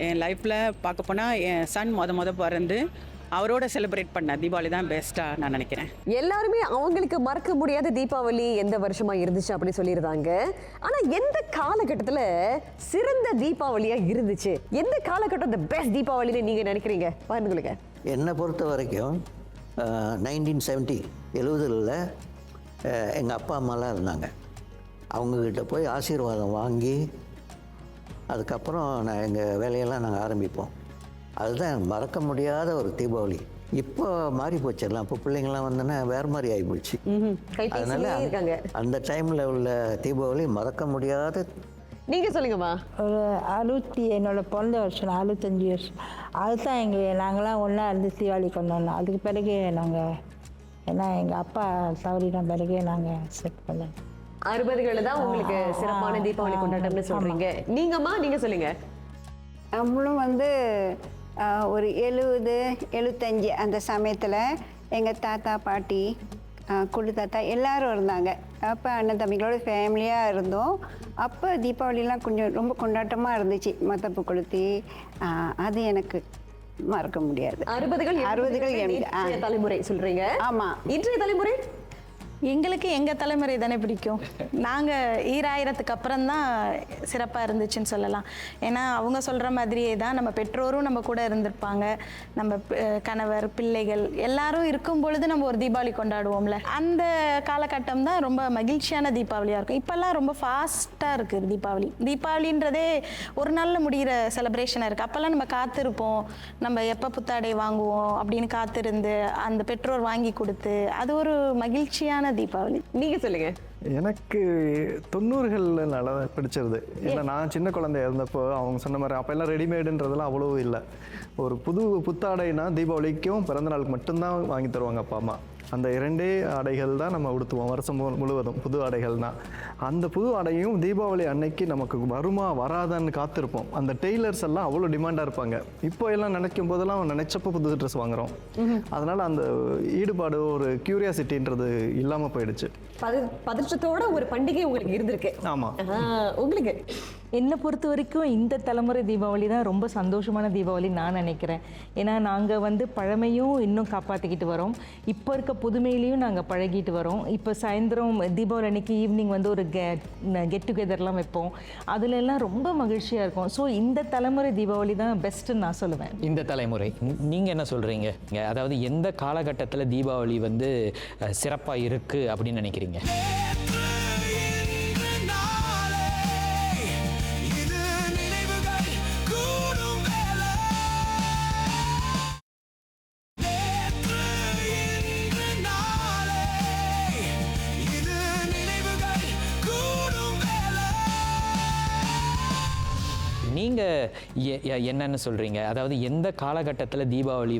என் லைஃப்பில் பார்க்க போனால் என் சன் மொத பிறந்து அவரோட செலிப்ரேட் பண்ண தீபாவளி தான் பெஸ்ட்டாக நான் நினைக்கிறேன். எல்லாருமே அவங்களுக்கு மறக்க முடியாத தீபாவளி எந்த வருஷமா இருந்துச்சு அப்படி சொல்லியிருந்தாங்க. ஆனால் எந்த காலகட்டத்தில் சிறந்த தீபாவளியாக இருந்துச்சு, எந்த காலகட்டம் த பெஸ்ட் தீபாவளின்னு நீங்கள் நினைக்கிறீங்க? பாருங்களுக்கு. என்னை பொறுத்த வரைக்கும் 1970 எங்கள் அப்பா அம்மாலாம் இருந்தாங்க. அவங்கக்கிட்ட போய் ஆசீர்வாதம் வாங்கி அதுக்கப்புறம் எங்கள் வேலையெல்லாம் நாங்கள் ஆரம்பிப்போம். அதுதான் மறக்க முடியாத ஒரு தீபாவளி. இப்போ மாறி போச்சு எல்லாம். இப்போ பிள்ளைங்கள்லாம் வந்தோன்னா வேறு மாதிரி ஆகி போச்சு. அதனால் அந்த டைமில் உள்ள தீபாவளி மறக்க முடியாத நீங்கள் சொல்லுங்கம்மா. ஒரு என்னோட பிறந்த வருஷம் 65 வருஷம் அதுதான் நாங்களாம் ஒன்றா இருந்து தீபாவளி கொண்டாடணும். அதுக்கு பிறகு நாங்கள் ஏன்னா எங்கள் அப்பா தவறின பிறகு நாங்கள் செட் பண்ணோம். 60களில் தான் உங்களுக்கு சிறப்பான தீபாவளி கொண்டாட்டம்னு சொல்கிறீங்க. நீங்கம்மா, நீங்கள் சொல்லுங்கள். நம்மளும் வந்து ஒரு 70, 75 அந்த சமயத்தில் எங்கள் தாத்தா பாட்டி குழு தாத்தா எல்லாரும் இருந்தாங்க. அப்போ அண்ணன் தம்பிகளோட ஃபேமிலியாக இருந்தோம். அப்போ தீபாவளிலாம் கொஞ்சம் ரொம்ப கொண்டாட்டமாக இருந்துச்சு. மத்தப்பு கொளுத்தி அது எனக்கு மறக்க முடியாது. 60கள் தலைமுறை சொல்கிறீங்க. ஆமாம். இன்றைய தலைமுறை எங்களுக்கு எங்கள் தலைமுறை தானே பிடிக்கும். நாங்கள் 2000க்கு அப்புறம் தான் சிறப்பாக இருந்துச்சுன்னு சொல்லலாம். ஏன்னா அவங்க சொல்கிற மாதிரியே தான் நம்ம பெற்றோரும் நம்ம கூட இருந்திருப்பாங்க. நம்ம கணவர் பிள்ளைகள் எல்லாரும் இருக்கும் பொழுது நம்ம ஒரு தீபாவளி கொண்டாடுவோம்ல, அந்த காலகட்டம் தான் ரொம்ப மகிழ்ச்சியான தீபாவளியாக இருக்கும். இப்போல்லாம் ரொம்ப ஃபாஸ்ட்டாக இருக்குது தீபாவளி. தீபாவளின்றதே ஒரு நாளில் முடிகிற செலிப்ரேஷனாக இருக்குது. அப்போல்லாம் நம்ம காத்திருப்போம், நம்ம எப்போ புத்தாடை வாங்குவோம் அப்படின்னு காத்திருந்து அந்த பெற்றோர் வாங்கி கொடுத்து அது ஒரு மகிழ்ச்சியான தீபாவளி. நீங்க சொல்லுங்க. எனக்கு 90களில் நல்லா பிடிச்சிருது. ஏன்னா நான் சின்ன குழந்தைய இருந்தப்போ அவங்க சொன்ன மாதிரி அப்போ எல்லாம் ரெடிமேடுன்றதெல்லாம் அவ்வளோ இல்லை. ஒரு புத்தாடைனா தீபாவளிக்கும் பிறந்த நாளுக்கு மட்டும்தான் வாங்கி தருவாங்க அப்பா அம்மா. அந்த 2 ஆடைகள் தான் நம்ம உடுத்துவோம் வருஷம் முழுவதும், புது ஆடைகள் தான். அந்த புது ஆடையும் தீபாவளி அன்னைக்கு நமக்கு வருமா வராதான்னு காத்திருப்போம். அந்த டெய்லர்ஸ் எல்லாம் அவ்வளோ டிமாண்டாக இருப்பாங்க. இப்போ எல்லாம் நினைக்கும் போதெல்லாம் நினைச்சப்போ புது ட்ரெஸ் வாங்குறோம். அதனால அந்த ஈடுபாடு ஒரு கியூரியாசிட்டின்றது இல்லாமல் போயிடுச்சு. பதற்றத்தோட ஒரு பண்டிகை உங்களுக்கு இருந்திருக்கு. ஆமாம். உங்களுக்கு என்னை பொறுத்த வரைக்கும் இந்த தலைமுறை தீபாவளி தான் ரொம்ப சந்தோஷமான தீபாவளி நான் நினைக்கிறேன். ஏன்னா நாங்கள் பழமையும் இன்னும் காப்பாற்றிக்கிட்டு வரோம், இப்போ இருக்க புதுமையிலையும் நாங்கள் பழகிட்டு வரோம். இப்போ சாயந்தரம் தீபாவளி அன்னைக்கு ஈவினிங் ஒரு கெட் டுகெதர்லாம் வைப்போம். அதுலெல்லாம் ரொம்ப மகிழ்ச்சியாக இருக்கும். ஸோ இந்த தலைமுறை தீபாவளி தான் பெஸ்ட்டுன்னு நான் சொல்லுவேன். இந்த தலைமுறை நீங்கள் என்ன சொல்கிறீங்க? அதாவது எந்த காலகட்டத்தில் தீபாவளி சிறப்பாக இருக்குது அப்படின்னு நினைக்கிறீங்க? நீங்கள் என்னன்னு சொல்கிறீங்க? அதாவது எந்த காலகட்டத்தில் தீபாவளி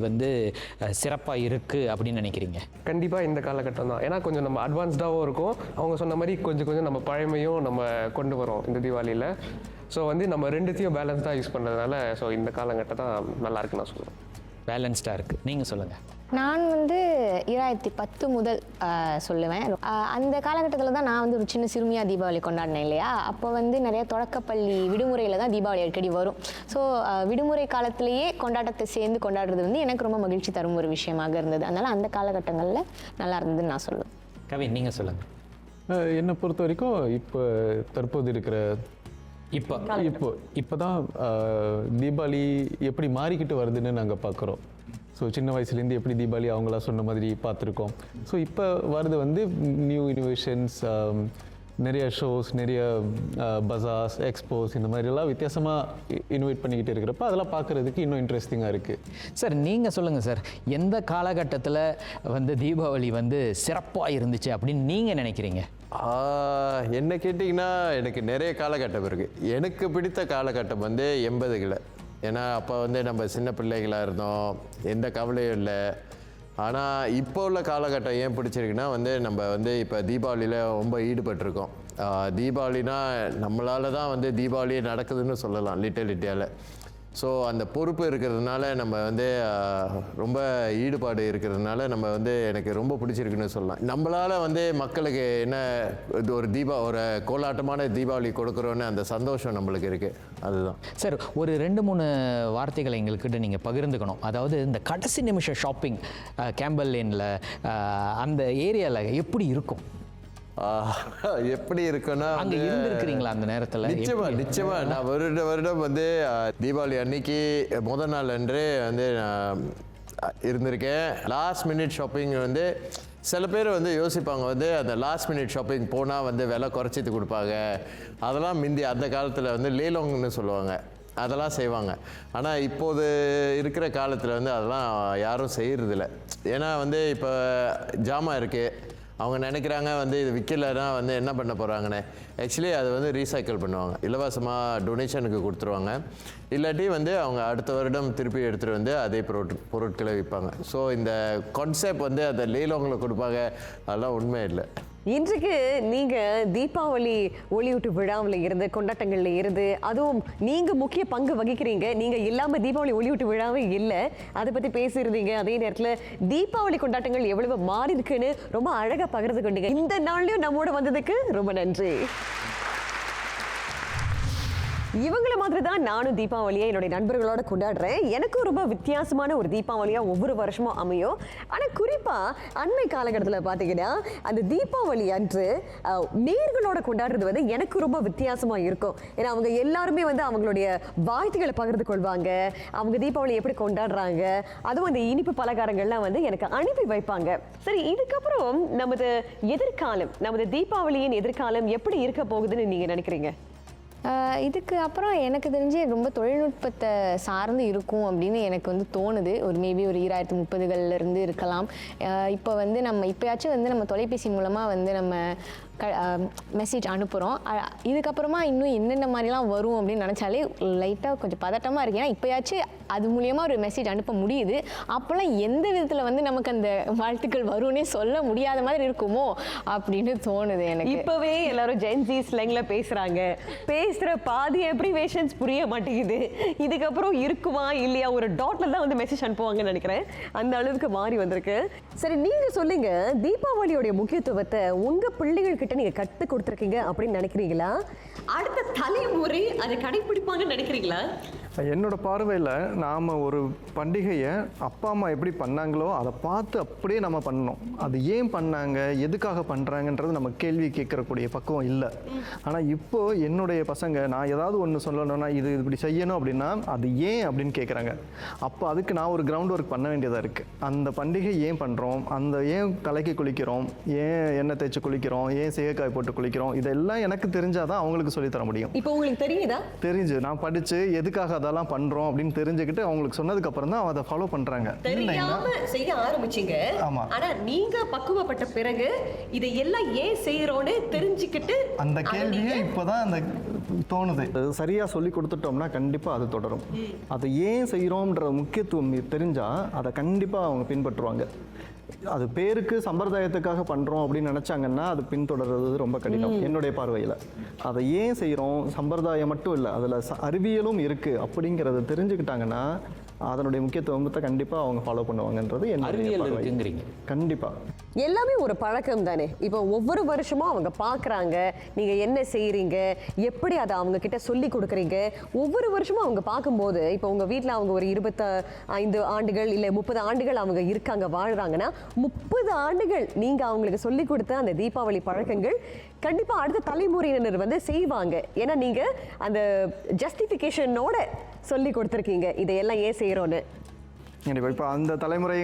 சிறப்பாக இருக்குது அப்படின்னு நினைக்கிறீங்க? கண்டிப்பாக இந்த காலகட்டம் தான். ஏன்னா கொஞ்சம் நம்ம அட்வான்ஸ்டாகவும் இருக்கும். அவங்க சொன்ன மாதிரி கொஞ்சம் நம்ம பழமையும் நம்ம கொண்டு வரோம் இந்த தீபாவளியில். ஸோ நம்ம ரெண்டுத்தையும் பேலன்ஸ்டாக யூஸ் பண்ணுறதுனால ஸோ இந்த காலகட்டம் தான் நல்லா இருக்குன்னு நான் சொல்லுவேன். பேலன்ஸ்டாக இருக்குது. நீங்கள் சொல்லுங்கள். நான் 2010 முதல் சொல்லுவேன். அந்த காலகட்டத்தில் தான் நான் ஒரு சின்ன சிறுமியாக தீபாவளி கொண்டாடினேன் இல்லையா. அப்போ நிறைய தொடக்கப்பள்ளி விடுமுறையில் தான் தீபாவளி அடிக்கடி வரும். ஸோ விடுமுறை காலத்திலேயே கொண்டாட்டத்தை சேர்ந்து கொண்டாடுறது எனக்கு ரொம்ப மகிழ்ச்சி தரும் ஒரு விஷயமாக இருந்தது. அதனால் அந்த காலகட்டங்களில் நல்லா இருந்ததுன்னு நான் சொல்லுவேன். கவின், நீங்கள் சொல்லுங்கள். என்னை பொறுத்த வரைக்கும் இப்போ தற்போது இருக்கிற இப்போ தான் தீபாவளி எப்படி மாறிக்கிட்டு வருதுன்னு நாங்கள் பார்க்குறோம். ஸோ சின்ன வயசுலேருந்து எப்படி தீபாவளி அவங்களா சொன்ன மாதிரி பார்த்துருக்கோம். ஸோ இப்போ வருது நியூ இனோவேஷன்ஸ், நிறைய ஷோஸ், நிறைய பஜார்ஸ், எக்ஸ்போஸ், இந்த மாதிரிலாம் வித்தியாசமாக இனோவேட் பண்ணிக்கிட்டு இருக்கிறப்ப அதெல்லாம் பார்க்குறதுக்கு இன்னும் இன்ட்ரெஸ்டிங்காக இருக்குது. சார் நீங்கள் சொல்லுங்கள் சார், எந்த காலகட்டத்தில் தீபாவளி சிறப்பாக இருந்துச்சு அப்படின்னு நீங்கள் நினைக்கிறீங்க? என்ன கேட்டிங்கன்னா எனக்கு நிறைய காலகட்டம் இருக்குது. எனக்கு பிடித்த காலகட்டம் 80களில். ஏன்னா அப்போ நம்ம சின்ன பிள்ளைகளாக இருந்தோம், எந்த கவலையும் இல்லை. ஆனால் இப்போ உள்ள காலகட்டம் ஏன் பிடிச்சிருக்குன்னா நம்ம இப்போ தீபாவளியில் ரொம்ப ஈடுபட்டிருக்கோம். தீபாவளினா நம்மளால தான் தீபாவளியே நடக்குதுன்னு சொல்லலாம், லிட்டில் இண்டியாவில். ஸோ அந்த பொறுப்பு இருக்கிறதுனால நம்ம ரொம்ப ஈடுபாடு இருக்கிறதுனால நம்ம எனக்கு ரொம்ப பிடிச்சிருக்குன்னு சொல்லலாம். நம்மளால் மக்களுக்கு என்ன ஒரு கோலாட்டமான தீபாவளி கொடுக்குறோன்னு அந்த சந்தோஷம் நம்மளுக்கு இருக்குது. அதுதான் சார். ஒரு 2-3 வார்த்தைகளை எங்கள்கிட்ட நீங்கள் பகிர்ந்துக்கணும். அதாவது இந்த கடைசி நிமிஷம் ஷாப்பிங் கேம்பல் லேனில் அந்த ஏரியாவில் எப்படி இருக்கும்? எப்படி இருக்குன்னா அங்கே இருந்திருக்கிறீங்களா அந்த நேரத்தில்? நிச்சயமா நான் வருடம் தீபாவளி அன்னைக்கு முதல் நாள் அன்றே நான் இருந்திருக்கேன். லாஸ்ட் மினிட் ஷாப்பிங் சில பேர் யோசிப்பாங்க அந்த லாஸ்ட் மினிட் ஷாப்பிங் போனால் விலை குறைச்சிட்டு கொடுப்பாங்க. அதெல்லாம் முந்தி அந்த காலத்தில் லேலோங்னு சொல்லுவாங்க, அதெல்லாம் செய்வாங்க. ஆனால் இப்போது இருக்கிற காலத்தில் அதெல்லாம் யாரும் செய்கிறதில்ல. ஏன்னா இப்போ ஜாமான் இருக்குது, அவங்க நினைக்கிறாங்க வந்து இது விற்கலைன்னா வந்து என்ன பண்ண போகிறாங்கன்னு. ஆக்சுவலி அதை வந்து ரீசைக்கிள் பண்ணுவாங்க, இலவசமாக டொனேஷனுக்கு கொடுத்துருவாங்க. இல்லாட்டி வந்து அவங்க அடுத்த வருடம் திருப்பி எடுத்துகிட்டு வந்து அதே பொருட்களை விற்பாங்க. ஸோ இந்த கான்செப்ட் வந்து அதை லேலோங்களை கொடுப்பாங்க, அதெல்லாம் உண்மை இல்லை. இன்றைக்கு நீங்க தீபாவளி ஒளியூட்டு விழாவில் இருந்து கொண்டாட்டங்கள்ல இருந்து அதுவும் நீங்க முக்கிய பங்கு வகிக்கிறீங்க. நீங்க இல்லாம தீபாவளி ஒளியூட்டு விழாவே இல்லை, அதை பத்தி பேசியிருந்தீங்க. அதே நேரத்தில் தீபாவளி கொண்டாட்டங்கள் எவ்வளவு மாறி இருக்குன்னு ரொம்ப அழகா பகிர்ந்து கொண்டீங்க. இந்த நாள்லயும் நம்மோட வந்ததுக்கு ரொம்ப நன்றி. இவங்கள மாதிரி தான் நானும் தீபாவளியை என்னுடைய நண்பர்களோட கொண்டாடுறேன். எனக்கும் ரொம்ப வித்தியாசமான ஒரு தீபாவளியாக ஒவ்வொரு வருஷமும் அமையும். ஆனால் குறிப்பாக அண்மை காலகட்டத்தில் பார்த்தீங்கன்னா அந்த தீபாவளி அன்று நேர்களோட கொண்டாடுறது வந்து எனக்கு ரொம்ப வித்தியாசமாக இருக்கும். ஏன்னா அவங்க எல்லாருமே வந்து அவங்களுடைய வாழ்த்துக்களை பகிர்ந்து கொள்வாங்க, அவங்க தீபாவளி எப்படி கொண்டாடுறாங்க, அதுவும் அந்த இனிப்பு பலகாரங்கள்லாம் வந்து எனக்கு அனுப்பி வைப்பாங்க. சரி, இதுக்கப்புறம் நமது எதிர்காலம், நமது தீபாவளியின் எதிர்காலம் எப்படி இருக்க போகுதுன்னு நீங்கள் நினைக்கிறீங்க? இதுக்கு அப்புறம் எனக்கு தெரிஞ்சு ரொம்ப தொழில்நுட்பத்தை சார்ந்து இருக்கும் அப்படின்னு எனக்கு வந்து தோணுது. ஒரு மேபி ஒரு 2030 இருக்கலாம். இப்போ வந்து நம்ம இப்போயாச்சும் வந்து நம்ம தொலைபேசி மூலமாக வந்து நம்ம மெசேஜ் அனுப்புகிறோம். இதுக்கப்புறமா இன்னும் என்னென்ன மாதிரிலாம் வரும் அப்படின்னு நினச்சாலே லைட்டாக கொஞ்சம் பதட்டமாக இருக்கு. ஏன்னா இப்போயாச்சும் அது மூலியமாக ஒரு மெசேஜ் அனுப்ப முடியுது. அப்போல்லாம் எந்த விதத்தில் வந்து நமக்கு அந்த வாழ்த்துக்கள் வரும்னே சொல்ல முடியாத மாதிரி இருக்குமோ அப்படின்னு தோணுது எனக்கு. இப்போவே எல்லாரும் ஜென்சி ஸ்லாங்ல பேசுகிறாங்க, பேசுகிற பாதி அப்ரிவேஷன்ஸ் புரிய மாட்டேங்குது. இதுக்கப்புறம் இருக்குமா இல்லையா ஒரு டாட்ல தான் வந்து மெசேஜ் அனுப்புவாங்கன்னு நினைக்கிறேன். அந்த அளவுக்கு மாறி வந்திருக்கு. சரி, நீங்கள் சொல்லுங்க, தீபாவளியோடைய முக்கியத்துவத்தை உங்கள் பிள்ளைகள் நீங்க கத்து கொடுத்துருக்கீங்க அப்படின்னு நினைக்கிறீங்களா? அடுத்த தலைமுறை அதை கடைபிடிப்பாங்கன்னு நினைக்கிறீங்களா? என்னோட பார்வையில் நாம் ஒரு பண்டிகையை அப்பா அம்மா எப்படி பண்ணாங்களோ அதை பார்த்து அப்படியே நம்ம பண்ணணும். அது ஏன் பண்ணாங்க, எதுக்காக பண்ணுறாங்கன்றது நம்ம கேள்வி கேட்கக்கூடிய பக்குவம் இல்லை. ஆனால் இப்போது என்னுடைய பசங்க நான் ஏதாவது ஒன்று சொல்லணும்னா இது இப்படி செய்யணும் அப்படின்னா அது ஏன் அப்படின்னு கேட்குறாங்க. அப்போ அதுக்கு நான் ஒரு கிரவுண்ட் ஒர்க் பண்ண வேண்டியதாக இருக்குது. அந்த பண்டிகை ஏன் பண்ணுறோம், அந்த ஏன் தலைக்கு குளிக்கிறோம், ஏன் எண்ணெய் தேய்ச்சி குளிக்கிறோம், ஏன் சீயக்காய் போட்டு குளிக்கிறோம், இதெல்லாம் எனக்கு தெரிஞ்சாதான் அவங்களுக்கு சொல்லித்தர முடியும். இப்போ உங்களுக்கு தெரியுதா? தெரிஞ்சு நான் படித்து எதுக்காக அதெல்லாம் பண்றோம் அப்படின்னு தெரிஞ்சுக்கிட்டு அவங்களுக்கு சொன்னதுக்கு அப்புறம் தான் அதை ஃபாலோ பண்றாங்க. தெரியாம செய்ய ஆரம்பிச்சீங்க. ஆனா நீங்க பக்குவப்பட்ட பிறகு இதை எல்லாம் ஏன் செய்யறோம்னு தெரிஞ்சுக்கிட்டு அந்த கேள்வியே இப்போதான் அந்த தோணுது. சரியா சொல்லி கொடுத்துட்டோம்னா கண்டிப்பா அது தொடரும். அதை ஏன் செய்யறோம்ன்ற முக்கியத்துவம் தெரிஞ்சா அதை கண்டிப்பா அவங்க பின்பற்றுவாங்க. அது பேருக்கு சம்பிரதாயத்துக்காக பண்ணுறோம் அப்படின்னு நினச்சாங்கன்னா அது பின்தொடர்றது ரொம்ப கடினம் என்னுடைய பார்வையில். அதை ஏன் செய்கிறோம், சம்பிரதாயம் மட்டும் இல்லை அதில் அறிவியலும் இருக்குது அப்படிங்கிறத தெரிஞ்சுக்கிட்டாங்கன்னா அதனுடைய முக்கியத்துவத்தை கண்டிப்பாக அவங்க ஃபாலோ பண்ணுவாங்கன்றது என்னுடைய கண்டிப்பாக. எல்லாமே ஒரு பழக்கம் தானே. இப்போ ஒவ்வொரு வருஷமும் அவங்க பார்க்குறாங்க நீங்கள் என்ன செய்கிறீங்க, எப்படி அதை அவங்க கிட்ட சொல்லி கொடுக்குறீங்க. ஒவ்வொரு வருஷமும் அவங்க பார்க்கும்போது இப்போ உங்கள் வீட்டில் அவங்க ஒரு 25 ஆண்டுகள் இல்லை 30 ஆண்டுகள் அவங்க இருக்காங்க வாழ்கிறாங்கன்னா 30 ஆண்டுகள் நீங்கள் அவங்களுக்கு சொல்லி கொடுத்த அந்த தீபாவளி பழக்கங்கள் கண்டிப்பாக அடுத்த தலைமுறையினர் வந்து செய்வாங்க. ஏன்னா நீங்கள் அந்த ஜஸ்டிஃபிகேஷனோட சொல்லி கொடுத்துருக்கீங்க இதையெல்லாம் ஏன் செய்கிறோன்னு. கண்டிப்பாக இப்போ அந்த தலைமுறை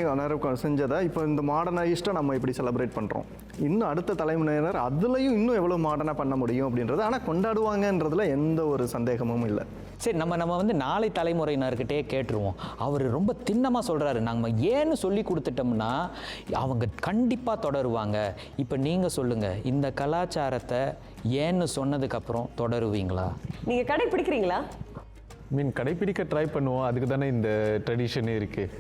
செஞ்சதை இப்போ இந்த மாடர்னைஸ்டாக நம்ம இப்படி செலிப்ரேட் பண்ணுறோம். இன்னும் அடுத்த தலைமுறையினர் அதுலேயும் இன்னும் எவ்வளோ மாடர்னாக பண்ண முடியும் அப்படின்றது ஆனால் கொண்டாடுவாங்கன்றதுல எந்த ஒரு சந்தேகமும் இல்லை. சரி, நம்ம வந்து நாளை தலைமுறையினர்கிட்டே கேட்டுருவோம். அவர் ரொம்ப திண்ணமாக சொல்கிறாரு, நாங்கள் ஏன்னு சொல்லி கொடுத்துட்டோம்னா அவங்க கண்டிப்பாக தொடருவாங்க. இப்போ நீங்கள் சொல்லுங்கள், இந்த கலாச்சாரத்தை ஏன்னு சொன்னதுக்கப்புறம் தொடருவீங்களா? நீங்கள் கடைப்பிடிக்கிறீங்களா? கடைப்பிடிக்க ட்ரை பண்ணுவோம். அதுக்கு தானே இந்த ட்ரெடிஷனே இருக்குது.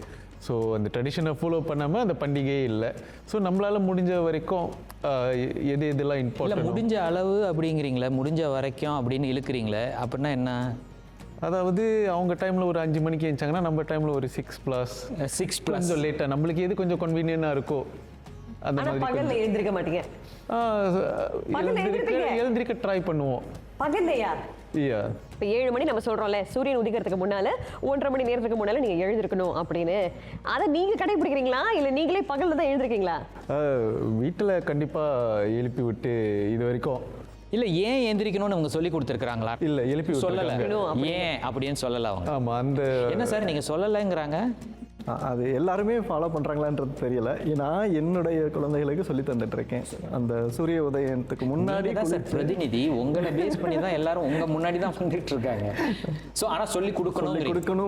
ஸோ அந்த ட்ரெடிஷனை ஃபாலோ பண்ணாமல் அந்த பண்டிகையே இல்லை. ஸோ நம்மளால் முடிஞ்ச வரைக்கும் எதெல்லாம் இம்பார்ட்டன்ட், முடிஞ்ச அளவு அப்படிங்கிறீங்களே, முடிஞ்ச வரைக்கும் அப்படின்னு இழுக்கிறீங்களே, அப்படின்னா என்ன? அதாவது அவங்க டைமில் ஒரு 5 மணிக்கு எழுந்தாங்கன்னா நம்ம டைமில் ஒரு 6+ கொஞ்சம் லேட்டாக நம்மளுக்கு எது கொஞ்சம் கன்வீனியனாக இருக்கோ அந்த மாதிரி எழுந்திருக்க மாட்டீங்க. எழுந்திருக்க ட்ரை பண்ணுவோம். பகல்லையா? இப்போ 7 மணி நம்ம சொல்றோம்ல, சூரியன் உதிக்கிறதுக்கு முன்னால 1.5 மணி நேரத்துக்கு முன்னால நீங்க எழுந்திருக்கணும் அப்படின்னு. அதை நீங்க கடைபிடிக்கிறீங்களா இல்லை நீங்களே பகல்ல தான் எழுந்திருக்கீங்களா? வீட்டில் கண்டிப்பாக எழுப்பி விட்டு இது வரைக்கும் இல்லை ஏன் எந்திரிக்கணும்னு அவங்க சொல்லி கொடுத்துருக்காங்களா? இல்லை, எழுப்பி சொல்லலை, ஏன் அப்படின்னு சொல்லலை அவங்க. ஆமாம், அந்த என்ன சார் நீங்கள் சொல்லலைங்கிறாங்க? அது எல்லாருமே ஃபாலோ பண்ணுறாங்களான்றது தெரியல. நான் என்னுடைய குழந்தைகளுக்கு சொல்லி தந்துட்டு இருக்கேன். அந்த சூரிய உதயத்துக்கு முன்னாடி பிரதிநிதி உங்களை பேஸ் பண்ணி தான் எல்லாரும் உங்க முன்னாடி தான் வந்துட்டு இருக்காங்க. ஸோ ஆனால் சொல்லி கொடுக்கறவங்களுக்கு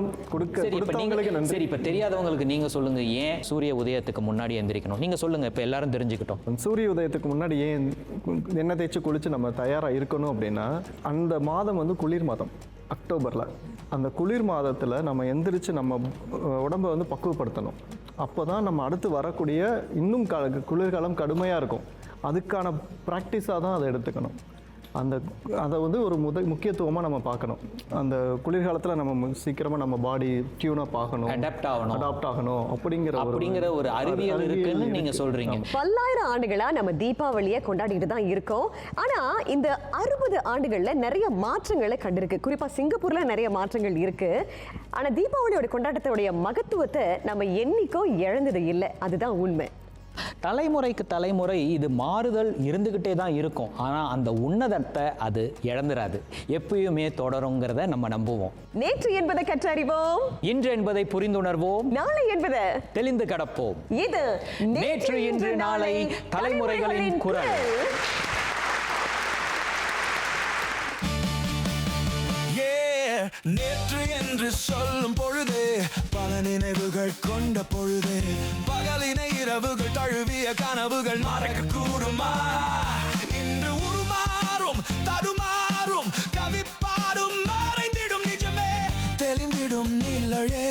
நன்றி. சரி, இப்போ தெரியாதவங்களுக்கு நீங்க சொல்லுங்க, ஏன் சூரிய உதயத்துக்கு முன்னாடி எந்திரிக்கணும்? நீங்க சொல்லுங்க, இப்போ எல்லாரும் தெரிஞ்சுக்கிட்டோம். சூரிய உதயத்துக்கு முன்னாடி ஏன் எண்ணெய் தேய்ச்சி குளிச்சு நம்ம தயாராக இருக்கணும் அப்படின்னா, அந்த மாதம் வந்து குளிர் மாதம் அக்டோபரில். அந்த குளிர் மாதத்தில் நம்ம எந்திரிச்சு நம்ம உடம்பை வந்து பக்குவப்படுத்தணும். அப்போ தான் நம்ம அடுத்து வரக்கூடிய இன்னும் குளிர்காலம் கடுமையாக இருக்கும். அதுக்கான ப்ராக்டிஸாக தான் அதை எடுத்துக்கணும். அதை வந்து ஒரு முக்கியத்துவமாக நம்ம பார்க்கணும். அந்த குளிர்காலத்தில் நம்ம சீக்கிரமாக நம்ம பாடி டியூனப் ஆகணும், அடாப்ட் ஆகணும் அப்படிங்கிற ஒரு அறிவியல் இருக்குன்னு நீங்க சொல்றீங்க. பல்லாயிரம் ஆண்டுகளா நம்ம தீபாவளியை கொண்டாடிட்டு தான் இருக்கோம். ஆனா இந்த 60 ஆண்டுகள்ல நிறைய மாற்றங்களை கண்டிருக்கு. குறிப்பா சிங்கப்பூர்ல நிறைய மாற்றங்கள் இருக்கு. ஆனா தீபாவளியோட கொண்டாட்டத்தோடைய மகத்துவத்தை நம்ம என்னைக்கோ இழந்தது இல்லை. அதுதான் உண்மை. தலைமுறைக்கு தலைமுறை இது மாறுதல் இருந்துகிட்டே தான் இருக்கும். ஆனால் அந்த உன்னதத்தை அது இழந்துராது, எப்பயுமே தொடருங்கிறத நம்ம நம்புவோம். நேற்று என்பதை கற்றறிவோம், இன்று என்பதை புரிந்துணர்வோம், நாளை என்பதை தெளிந்து கடப்போம். இது நேற்று இன்று நாளை தலைமுறைகளின் குரல். நேற்று என்று சொல்லும் பொழுது பல நினைவுகள் கொண்ட பொழுது, பகலினை இரவுகள் தழுவிய கனவுகள் மறக்க கூடுமா? இன்று உருமாறும் தடுமாறும் கவிப்பாடும் மறைந்திடும் நிஜமே தெளிந்திடும் நிழலே.